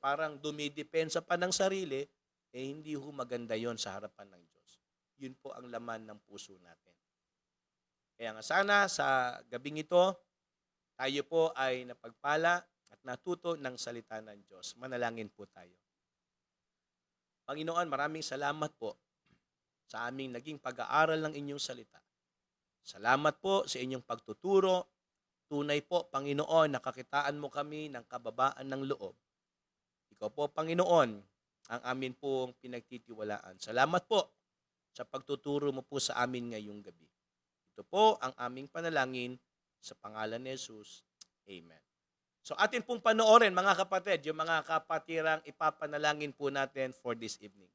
Speaker 2: parang dumidepensa pa ng sarili, hindi ho maganda yon sa harapan ng Diyos. Yun po ang laman ng puso natin. Kaya nga sana sa gabing ito, tayo po ay napagpala at natuto ng salita ng Diyos. Manalangin po tayo. Panginoon, maraming salamat po sa aming naging pag-aaral ng inyong salita. Salamat po sa inyong pagtuturo. Tunay po, Panginoon, nakakitaan mo kami ng kababaan ng loob. Ikaw po, Panginoon, ang amin pong pinagtitiwalaan. Salamat po sa pagtuturo mo po sa amin ngayong gabi. Ito po ang aming panalangin sa pangalan ni Jesus. Amen. So atin pong panoorin, mga kapatid, yung mga kapatirang ipapanalangin po natin for this evening.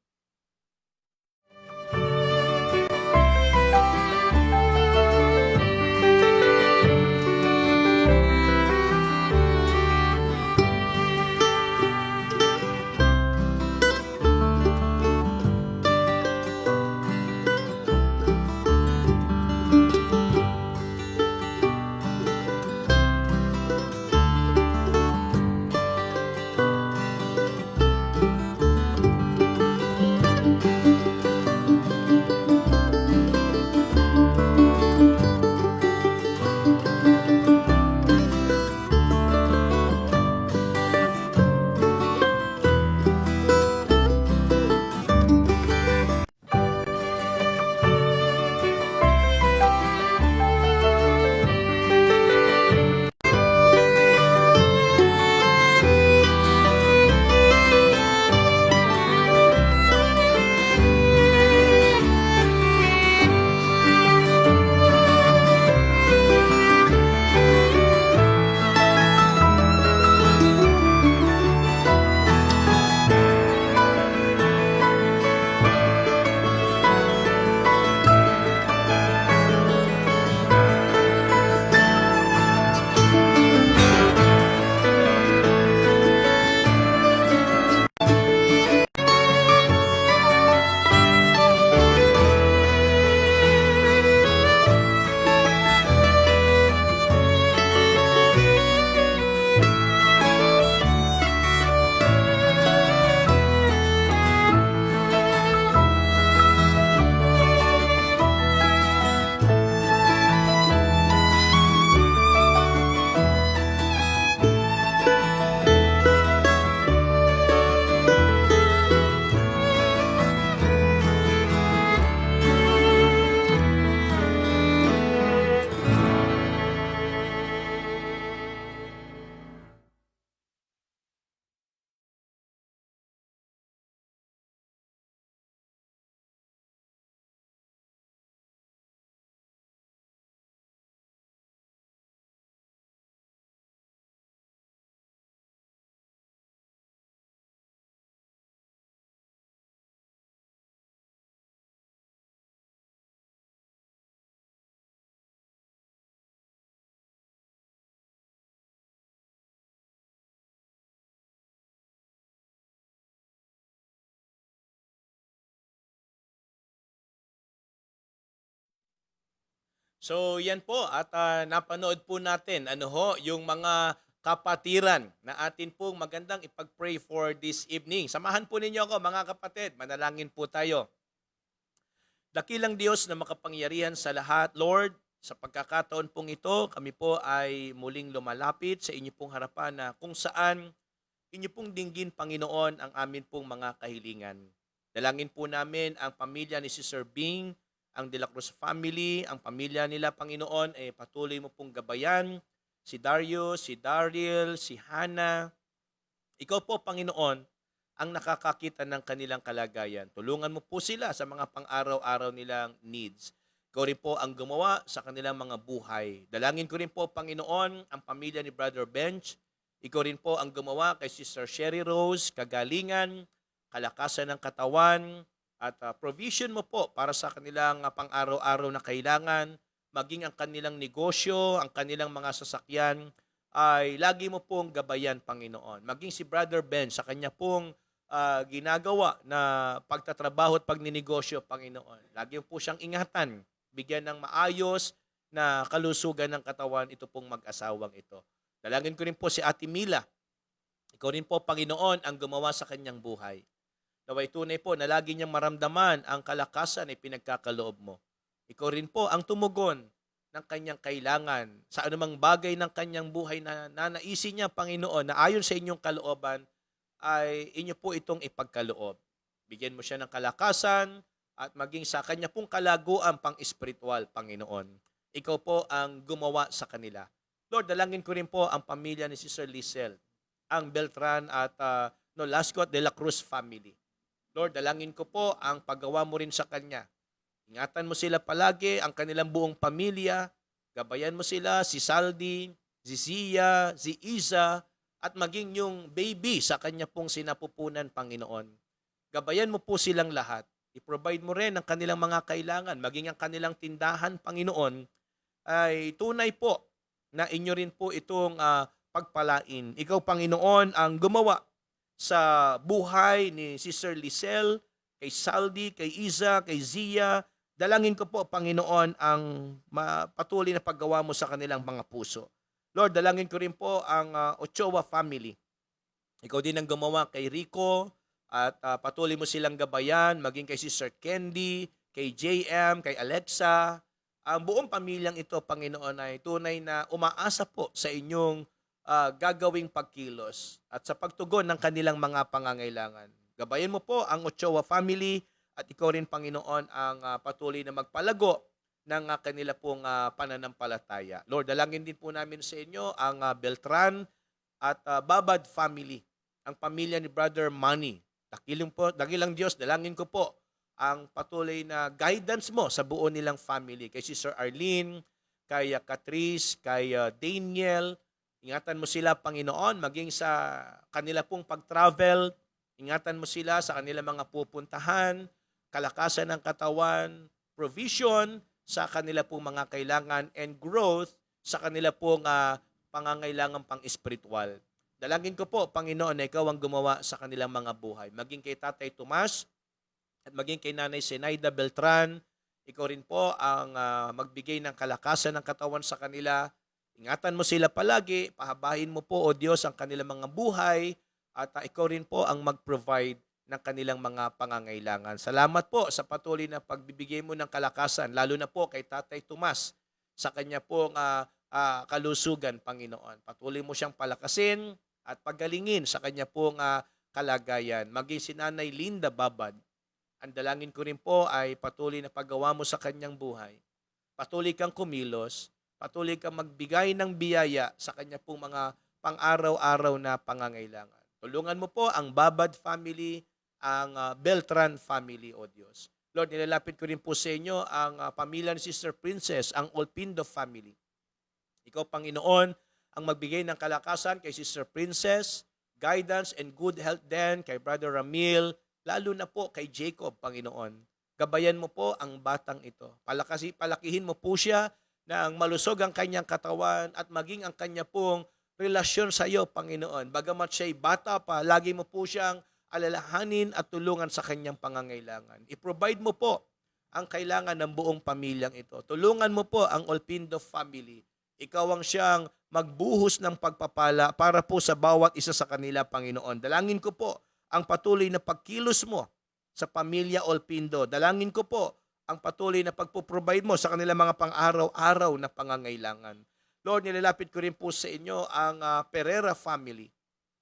Speaker 2: So yan po at napanood po natin ano ho yung mga kapatiran na atin pong magandang ipag-pray for this evening. Samahan po ninyo ako mga kapatid, manalangin po tayo. Dakilang Diyos na makapangyarihan sa lahat, Lord, sa pagkakataon pong ito, kami po ay muling lumalapit sa inyo pong harapan na kung saan inyo pong dinggin, Panginoon, ang amin pong mga kahilingan. Dalangin po namin ang pamilya ni Sister Bing, ang De La Cruz family, ang pamilya nila, Panginoon, patuloy mo pong gabayan, si Darius, si Daryl, si Hannah. Ikaw po, Panginoon, ang nakakakita ng kanilang kalagayan. Tulungan mo po sila sa mga pang-araw-araw nilang needs. Ikaw rin po ang gumawa sa kanilang mga buhay. Dalangin ko rin po, Panginoon, ang pamilya ni Brother Bench. Ikaw rin po ang gumawa kay Sister Sherry Rose, kagalingan, kalakasan ng katawan, at provision mo po para sa kanilang pang-araw-araw na kailangan, maging ang kanilang negosyo, ang kanilang mga sasakyan, ay lagi mo pong gabayan, Panginoon. Maging si Brother Ben sa kanya pong ginagawa na pagtatrabaho at pagninegosyo, Panginoon. Lagi mo po siyang ingatan, bigyan ng maayos na kalusugan ng katawan ito pong mag-asawang ito. Dalangin ko rin po si Ate Mila. Ikaw rin po, Panginoon, ang gumawa sa kanyang buhay. Naway tunay po na lagi niyang maramdaman ang kalakasan ay pinagkakaloob mo. Ikaw rin po ang tumugon ng kanyang kailangan sa anumang bagay ng kanyang buhay na nanaisin niya, Panginoon, na ayon sa inyong kalooban ay inyo po itong ipagkaloob. Bigyan mo siya ng kalakasan at maging sa kanya pong kalaguan pang-espiritual, Panginoon. Ikaw po ang gumawa sa kanila. Lord, dalangin ko rin po ang pamilya ni Sister Lizelle, ang Beltran at Lasco at De La Cruz family. Lord, dalangin ko po ang paggawa mo rin sa kanya. Ingatan mo sila palagi, ang kanilang buong pamilya. Gabayan mo sila, si Saldi, si Zia, si Iza, at maging yung baby sa kanya pong sinapupunan, Panginoon. Gabayan mo po silang lahat. I-provide mo rin ang kanilang mga kailangan, maging ang kanilang tindahan, Panginoon, ay tunay po na inyo rin po itong pagpalain. Ikaw, Panginoon, ang gumawa sa buhay ni Sister Lizelle, kay Saldi, kay Iza, kay Zia. Dalangin ko po, Panginoon, ang patuloy na paggawa mo sa kanilang mga puso. Lord, dalangin ko rin po ang Ochoa family. Ikaw din ang gumawa kay Rico at patuloy mo silang gabayan, maging kay Sister Candy, kay JM, kay Alexa. Ang buong pamilyang ito, Panginoon, ay tunay na umaasa po sa inyong gagawing pagkilos at sa pagtugon ng kanilang mga pangangailangan. Gabayan mo po ang Ochoa family at ikaw rin, Panginoon, ang patuloy na magpalago ng kanila pong pananampalataya. Lord, dalangin din po namin sa inyo ang Beltran at Babad family, ang pamilya ni Brother Manny. Dakilang Diyos, dalangin ko po ang patuloy na guidance mo sa buo nilang family. Kay Sister Arlene, kay Catrice, kay Daniel. Ingatan mo sila, Panginoon, maging sa kanila pong pag-travel. Ingatan mo sila sa kanilang mga pupuntahan, kalakasan ng katawan, provision sa kanila pong mga kailangan, and growth sa kanila pong pangangailangan pang-espiritual. Dalangin ko po, Panginoon, na ikaw ang gumawa sa kanilang mga buhay. Maging kay Tatay Tomas at maging kay Nanay Zenaida Beltran, ikaw rin po ang magbigay ng kalakasan ng katawan sa kanila. Ingatan mo sila palagi, pahabahin mo po, O Diyos, ang kanilang mga buhay, at ikaw rin po ang mag-provide ng kanilang mga pangangailangan. Salamat po sa patuloy na pagbibigay mo ng kalakasan, lalo na po kay Tatay Tomas, sa kanya pong kalusugan, Panginoon. Patuloy mo siyang palakasin at pagalingin sa kanya pong kalagayan. Maging si Nanay Linda Babad, ang dalangin ko rin po ay patuloy na paggawa mo sa kanyang buhay. Patuloy kang kumilos, patuloy kang magbigay ng biyaya sa kanya pong mga pang-araw-araw na pangangailangan. Tulungan mo po ang Babad family, ang Beltran family, O Diyos. Lord, nilalapit ko rin po sa inyo ang pamilya ni Sister Princess, ang Olpindo family. Ikaw, Panginoon, ang magbigay ng kalakasan kay Sister Princess, guidance and good health din kay Brother Ramil, lalo na po kay Jacob, Panginoon. Gabayan mo po ang batang ito. Palakihin mo po siya na ang malusog ang kanyang katawan at maging ang kanya pong relasyon sa iyo, Panginoon. Bagamat siya'y bata pa, lagi mo po siyang alalahanin at tulungan sa kanyang pangangailangan. I-provide mo po ang kailangan ng buong pamilyang ito. Tulungan mo po ang Olpindo family. Ikaw ang siyang magbuhos ng pagpapala para po sa bawat isa sa kanila, Panginoon. Dalangin ko po ang patuloy na pagkilos mo sa pamilya Olpindo. Dalangin ko po ang patuloy na pagpo-provide mo sa kanilang mga pang-araw-araw na pangangailangan. Lord, nilalapit ko rin po sa inyo ang Pereira family.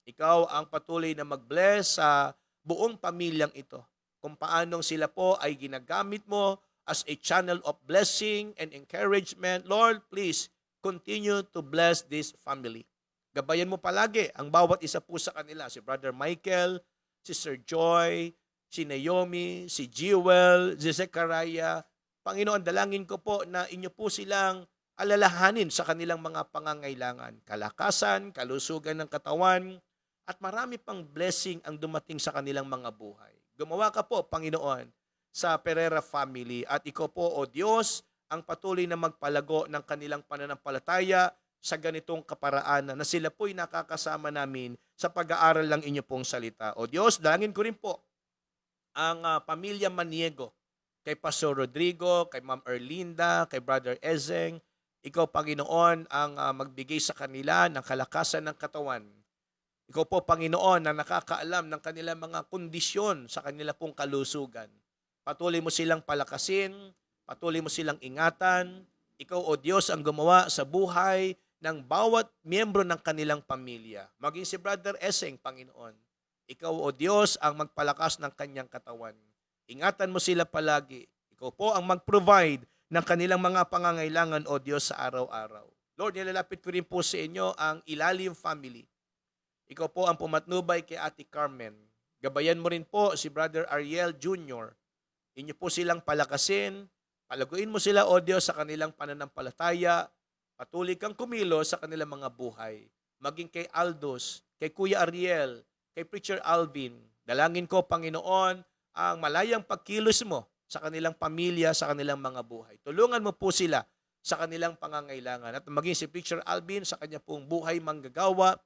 Speaker 2: Ikaw ang patuloy na mag-bless sa buong pamilyang ito. Kung paanong sila po ay ginagamit mo as a channel of blessing and encouragement. Lord, please continue to bless this family. Gabayan mo palagi ang bawat isa po sa kanila. Si Brother Michael, si Sir Joy, si Naomi, si Jewel, si Zechariah. Panginoon, dalangin ko po na inyo po silang alalahanin sa kanilang mga pangangailangan. Kalakasan, kalusugan ng katawan, at marami pang blessing ang dumating sa kanilang mga buhay. Gumawa ka po, Panginoon, sa Pereira family. At ikaw po, O Diyos, ang patuloy na magpalago ng kanilang pananampalataya sa ganitong kaparaanan na sila po'y nakakasama namin sa pag-aaral ng inyo pong salita. O Diyos, dalangin ko rin po ang pamilya Maniego, kay Pastor Rodrigo, kay Ma'am Erlinda, kay Brother Ezeng. Ikaw, Panginoon, ang magbigay sa kanila ng kalakasan ng katawan. Ikaw po, Panginoon, na nakakaalam ng kanilang mga kondisyon sa kanila pong kalusugan. Patuloy mo silang palakasin, patuloy mo silang ingatan. Ikaw, O Diyos, ang gumawa sa buhay ng bawat miyembro ng kanilang pamilya. Maging si Brother Eseng, Panginoon. Ikaw, O Diyos, ang magpalakas ng kanyang katawan. Ingatan mo sila palagi. Ikaw po ang mag-provide ng kanilang mga pangangailangan, O Diyos, sa araw-araw. Lord, nilalapit ko rin po sa inyo ang Ilalim family. Ikaw po ang pumatnubay kay Ate Carmen. Gabayan mo rin po si Brother Ariel Jr. Inyo po silang palakasin. Palaguin mo sila, O Diyos, sa kanilang pananampalataya. Patuloy kang kumilo sa kanilang mga buhay. Maging kay Aldos, kay Kuya Ariel, kay Preacher Alvin. Dalangin ko, Panginoon, ang malayang pagkilos mo sa kanilang pamilya, sa kanilang mga buhay. Tulungan mo po sila sa kanilang pangangailangan. At maging si Preacher Alvin sa kanya pong buhay manggagawa,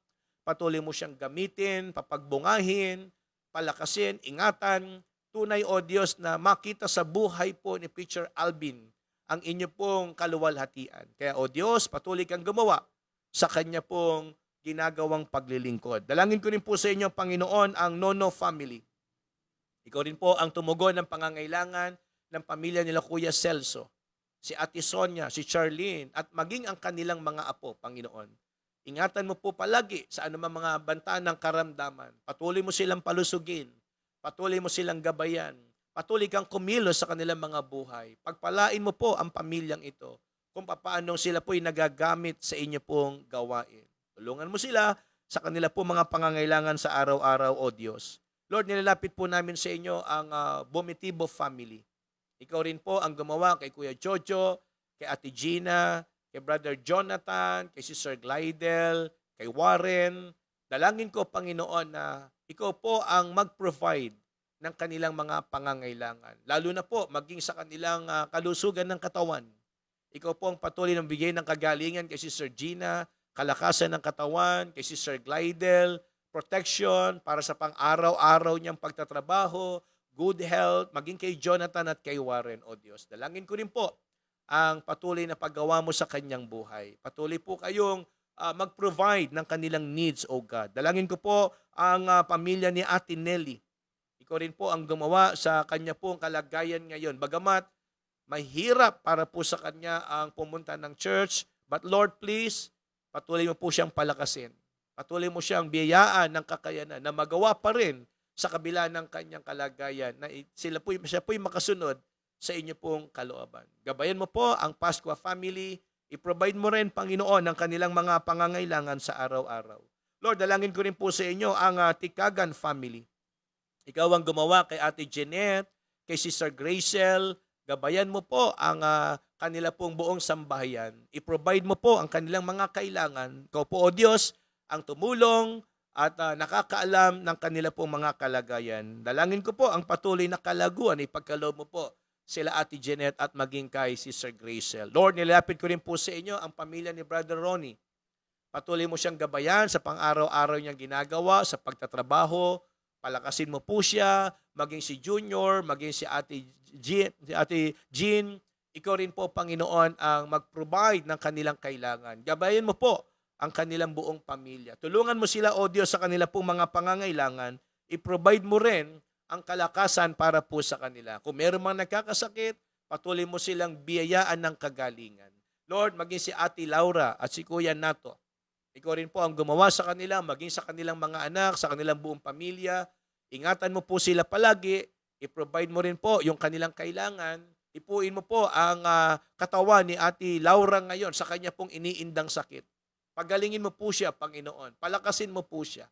Speaker 2: patuloy mo siyang gamitin, papagbungahin, palakasin, ingatan. Tunay, O Diyos, na makita sa buhay po ni Preacher Alvin ang inyo pong kaluwalhatian. Kaya, O Diyos, patuloy kang gumawa sa kanya pong ginagawang paglilingkod. Dalangin ko rin po sa inyo, Panginoon, ang Nono family. Ikaw rin po ang tumugon ng pangangailangan ng pamilya nila Kuya Celso, si Ate Sonia, si Charlene, at maging ang kanilang mga apo, Panginoon. Ingatan mo po palagi sa anumang mga banta ng karamdaman. Patuloy mo silang palusugin. Patuloy mo silang gabayan. Patuloy kang kumilos sa kanilang mga buhay. Pagpalain mo po ang pamilyang ito kung paano sila po'y nagagamit sa inyo pong gawain. Tulungan mo sila sa kanila po mga pangangailangan sa araw-araw, O Diyos. Lord, nilalapit po namin sa inyo ang Bomitibo family. Ikaw rin po ang gumawa kay Kuya Jojo, kay Ate Gina, kay Brother Jonathan, kay Sister Glidel, kay Warren. Dalangin ko, Panginoon, na ikaw po ang mag-provide ng kanilang mga pangangailangan. Lalo na po, maging sa kanilang kalusugan ng katawan. Ikaw po ang patuloy ng bigay ng kagalingan kay Sister Gina, kalakasan ng katawan, kay Sister Glidel, protection para sa pang-araw-araw niyang pagtatrabaho, good health, maging kay Jonathan at kay Warren, O Diyos. Dalangin ko rin po ang patuloy na paggawa mo sa kanyang buhay. Patuloy po kayong mag-provide ng kanilang needs, O God. Dalangin ko po ang pamilya ni Ate Nelly. Ikaw rin po ang gumawa sa kanya pong kalagayan ngayon. Bagamat mahirap para po sa kanya ang pumunta ng church, but Lord, please, patuloy mo po siyang palakasin. Patuloy mo siyang biyayaan ng kakayanan na magawa pa rin sa kabila ng kanyang kalagayan na siya po'y makasunod sa inyo pong kalooban. Gabayan mo po ang Pasqua family. I-provide mo rin, Panginoon, ang kanilang mga pangangailangan sa araw-araw. Lord, dalangin ko rin po sa inyo ang Tikagan family. Ikaw ang gumawa kay Ate Jeanette, kay Sister Gracel. Gabayan mo po ang kanila pong buong sambahayan. I-provide mo po ang kanilang mga kailangan. Ikaw po, O Diyos, ang tumulong at nakakaalam ng kanila pong mga kalagayan. Dalangin ko po ang patuloy na kalaguan. Ipagkaloob mo po sila Ate Jeanette at maging kay Sister Gracel. Lord, nilapit ko rin po sa inyo ang pamilya ni Brother Ronnie. Patuloy mo siyang gabayan sa pang-araw-araw niyang ginagawa, sa pagtatrabaho. Palakasin mo po siya, maging si Junior, maging si Ate Jean. Ikaw rin po, Panginoon, ang mag-provide ng kanilang kailangan. Gabayan mo po ang kanilang buong pamilya. Tulungan mo sila, O Diyos, sa kanila pong mga pangangailangan. I-provide mo rin ang kalakasan para po sa kanila. Kung meron mga nagkakasakit, patuloy mo silang biyayaan ng kagalingan. Lord, maging si Ate Laura at si Kuya Nato. Ikaw rin po ang gumawa sa kanila, maging sa kanilang mga anak, sa kanilang buong pamilya. Ingatan mo po sila palagi. I-provide mo rin po yung kanilang kailangan. Ipuin mo po ang katawan ni Ate Laura ngayon sa kanya pong iniindang sakit. Pagalingin mo po siya, Panginoon. Palakasin mo po siya.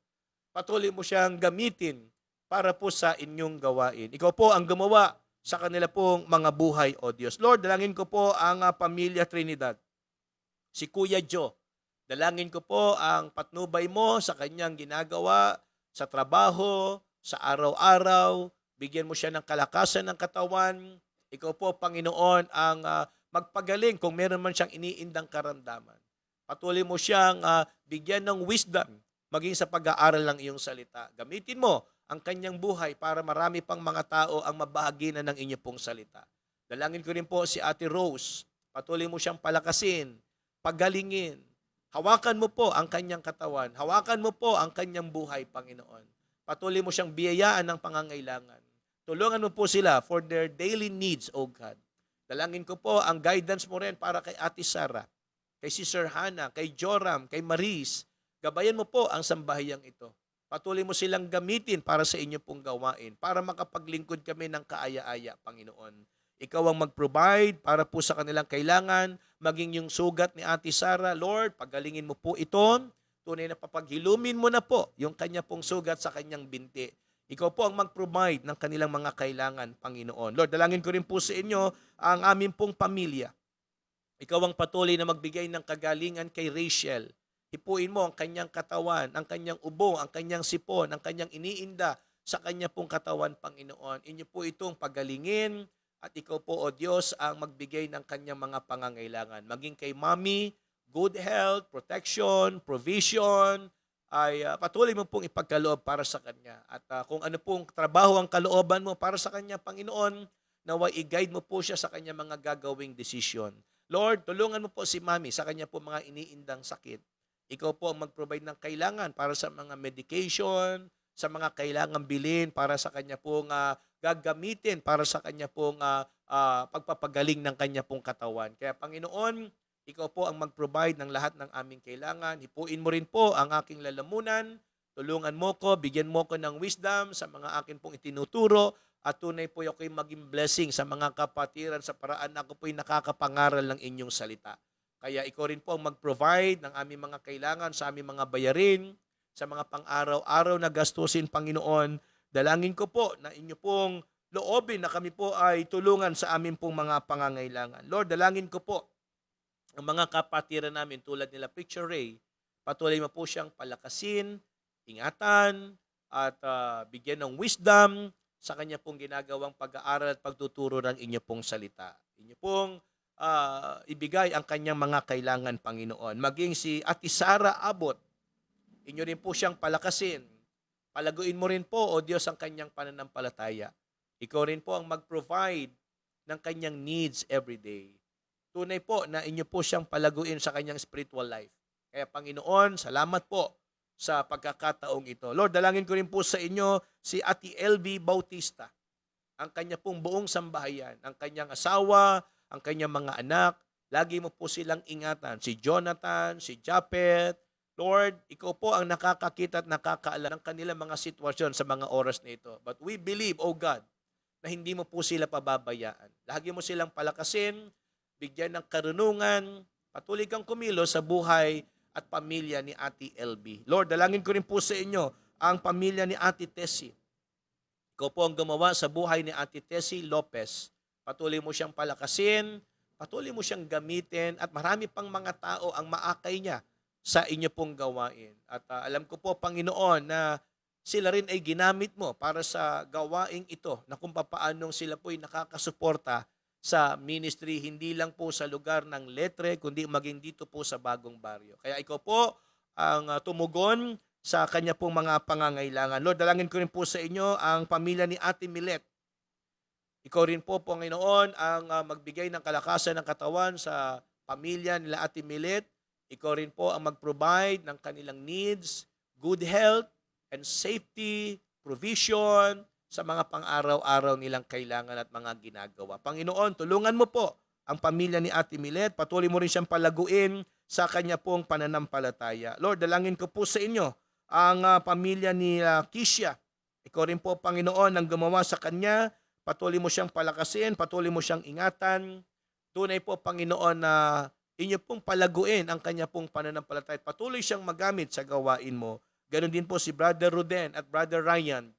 Speaker 2: Patuloy mo siyang gamitin para po sa inyong gawain. Ikaw po ang gumawa sa kanila pong mga buhay, O Diyos. Lord, dalangin ko po ang pamilya Trinidad. Si Kuya Joe, dalangin ko po ang patnubay mo sa kanyang ginagawa, sa trabaho, sa araw-araw. Bigyan mo siya ng kalakasan ng katawan. Ikaw po, Panginoon, ang magpagaling kung meron man siyang iniindang karamdaman. Patuloy mo siyang bigyan ng wisdom maging sa pag-aaral ng iyong salita. Gamitin mo ang kanyang buhay para marami pang mga tao ang mabahagi na ng inyong pong salita. Dalangin ko rin po si Ate Rose. Patuloy mo siyang palakasin, pagalingin. Hawakan mo po ang kanyang katawan. Hawakan mo po ang kanyang buhay, Panginoon. Patuloy mo siyang biyayaan ng pangangailangan. Tulungan mo po sila for their daily needs, O God. Dalangin ko po ang guidance mo rin para kay Ate Sara, kay si Sir Hannah, kay Joram, kay Maris. Gabayan mo po ang sambahiyang ito. Patuloy mo silang gamitin para sa inyo pong gawain, para makapaglingkod kami ng kaaya-aya, Panginoon. Ikaw ang mag-provide para po sa kanilang kailangan, maging yung sugat ni Ate Sara. Lord, pagalingin mo po ito. Tunay na papaghilumin mo na po yung kanya pong sugat sa kanyang binti. Ikaw po ang mag-provide ng kanilang mga kailangan, Panginoon. Lord, dalangin ko rin po sa inyo ang aming pong pamilya. Ikaw ang patuloy na magbigay ng kagalingan kay Rachel. Hipuin mo ang kanyang katawan, ang kanyang ubo, ang kanyang sipon, ang kanyang iniinda sa kanya pong katawan, Panginoon. Inyo po itong pagalingin at ikaw po, O Diyos, ang magbigay ng kanyang mga pangangailangan. Maging kay Mommy, good health, protection, provision, ay patuloy mo pong ipagkaloob para sa kanya. At kung ano pong trabaho ang kalooban mo para sa kanya, Panginoon, naway i-guide mo po siya sa kanya mga gagawing desisyon. Lord, tulungan mo po si Mami sa kanya po mga iniindang sakit. Ikaw po ang mag-provide ng kailangan para sa mga medication, sa mga kailangan bilhin para sa kanya pong gagamitin para sa kanya pong pagpapagaling ng kanya pong katawan. Kaya Panginoon, ikaw po ang mag-provide ng lahat ng aming kailangan. Hipuin mo rin po ang aking lalamunan. Tulungan mo ko, bigyan mo ko ng wisdom sa mga akin pong itinuturo at tunay po ako'y maging blessing sa mga kapatiran sa paraan na ako po'y nakakapangaral ng inyong salita. Kaya ikaw rin po ang mag-provide ng aming mga kailangan sa aming mga bayarin, sa mga pang-araw-araw na gastusin, Panginoon. Dalangin ko po na inyo pong loobin na kami po ay tulungan sa aming pong mga pangangailangan. Lord, dalangin ko po ang mga kapatiran namin tulad nila Picture Ray, patuloy mo po siyang palakasin, ingatan, at bigyan ng wisdom sa kanya pong ginagawang pag-aaral at pagtuturo ng inyo pong salita. Inyo pong ibigay ang kanyang mga kailangan, Panginoon. Maging si Ate Sara Abot, inyo rin po siyang palakasin. Palaguin mo rin po, O Diyos, ang kanyang pananampalataya. Ikaw rin po ang mag-provide ng kanyang needs every day. Tunay po na inyo po siyang palaguin sa kanyang spiritual life. Kaya Panginoon, salamat po sa pagkakataong ito. Lord, dalangin ko rin po sa inyo si Ate LV Bautista, ang kanya pong buong sambahayan, ang kanyang asawa, ang kanyang mga anak. Lagi mo po silang ingatan. Si Jonathan, si Japet. Lord, ikaw po ang nakakakita at nakakaalam ng kanilang mga sitwasyon sa mga oras na ito. But we believe, O God, na hindi mo po sila pababayaan. Lagi mo silang palakasin, bigyan ng karunungan, patuloy kang kumilos sa buhay at pamilya ni Ate LB. Lord, dalangin ko rin po sa inyo ang pamilya ni Ate Tessie. Ikaw po ang gumawa sa buhay ni Ate Tessie Lopez. Patuloy mo siyang palakasin, patuloy mo siyang gamitin, at marami pang mga tao ang maakay niya sa inyo pong gawain. At alam ko po, Panginoon, na sila rin ay ginamit mo para sa gawaing ito, na kung papaanong sila po ay nakakasuporta sa ministry, hindi lang po sa lugar ng Letre, kundi maging dito po sa Bagong Baryo. Kaya ikaw po ang tumugon sa kanya pong mga pangangailangan. Lord, dalangin ko rin po sa inyo ang pamilya ni Ate Milet. Ikaw rin po, Panginoon, ang magbigay ng kalakasan ng katawan sa pamilya nila Ate Milet. Ikaw rin po ang mag-provide ng kanilang needs, good health, and safety, provision sa mga pang-araw-araw nilang kailangan at mga ginagawa. Panginoon, tulungan mo po ang pamilya ni Ate Milet. Patuloy mo rin siyang palaguin sa kanya pong pananampalataya. Lord, dalangin ko po sa inyo ang pamilya ni Kisha. Ikaw rin po, Panginoon, ang gumawa sa kanya. Patuloy mo siyang palakasin, patuloy mo siyang ingatan. Tunay po, Panginoon, na inyo pong palaguin ang kanya pong pananampalataya. Patuloy siyang magamit sa gawain mo. Ganon din po si Brother Ruden at Brother Ryan.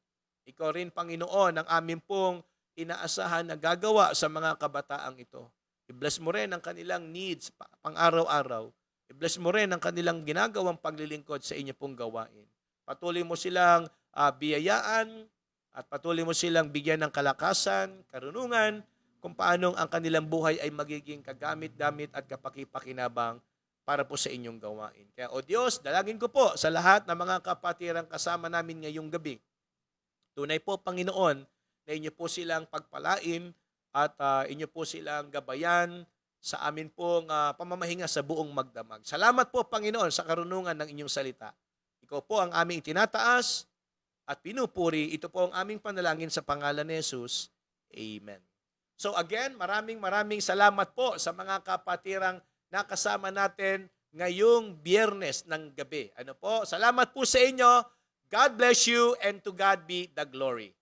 Speaker 2: Ikaw rin, Panginoon, ang amin pong inaasahan na gagawa sa mga kabataang ito. I-bless mo rin ang kanilang needs pang-araw-araw. I-bless mo rin ang kanilang ginagawang paglilingkod sa inyo pong gawain. Patuloy mo silang biyayaan at patuloy mo silang bigyan ng kalakasan, karunungan, kung paano ang kanilang buhay ay magiging kagamit-gamit at kapaki-pakinabang para po sa inyong gawain. Kaya, O Diyos, dalangin ko po sa lahat ng mga kapatirang kasama namin ngayong gabi. Tunay po, Panginoon, na inyo po silang pagpalain at inyo po silang gabayan sa amin pong pamamahinga sa buong magdamag. Salamat po, Panginoon, sa karunungan ng inyong salita. Ikaw po ang aming tinataas at pinupuri. Ito po ang aming panalangin sa pangalan ni Jesus. Amen. So again, maraming salamat po sa mga kapatirang nakasama natin ngayong Biyernes ng gabi. Ano po? Salamat po sa inyo. God bless you and to God be the glory.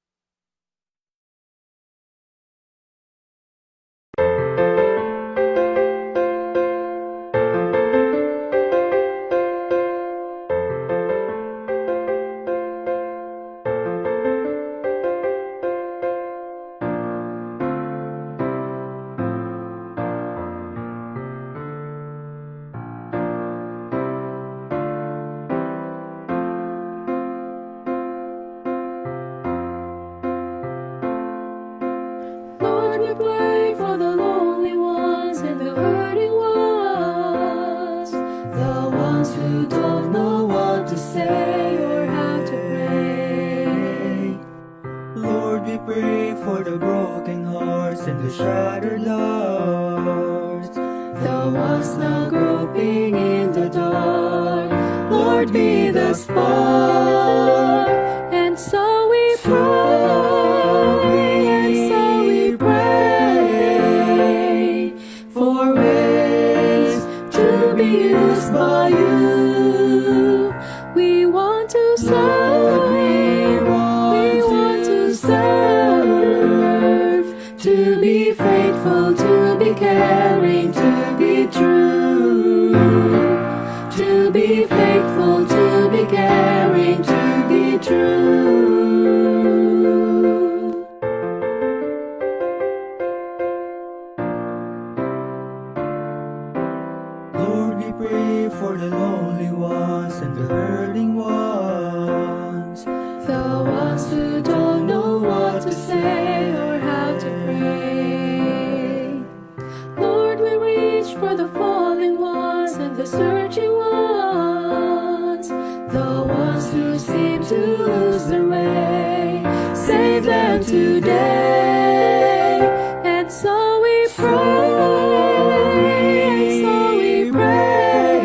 Speaker 1: Lord, we pray for the lonely ones and the hurting ones, the ones who don't know what to say or how to pray.
Speaker 3: Lord, we pray for the broken hearts and the shattered lives,
Speaker 1: The ones now groping in the dark, Lord, be the spark. And so we pray, and so we pray for ways to be used by you. We want to serve, we want to serve, to be faithful, to be caring, to be true, to be faithful, to be caring, to be true.
Speaker 3: Lord, we pray for the lonely ones and the hurting ones,
Speaker 1: The ones who don't know what to say or how to pray. Lord, we reach for the falling ones and the searching ones, the ones who seem to lose their way. Save them today. And so we pray, and so we pray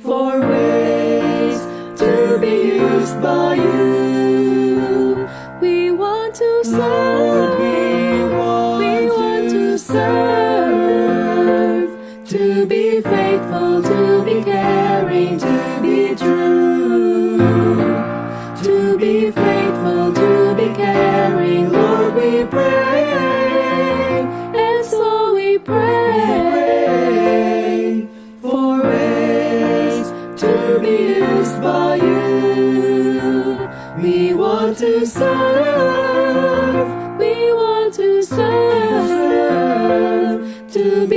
Speaker 1: for ways to be used by you. We want to serve, we want to serve, to be faithful, to be caring, to be true, to be faithful, to be caring. Lord, we pray, and so we pray for ways to be used by you. We want to serve, we want to serve, to be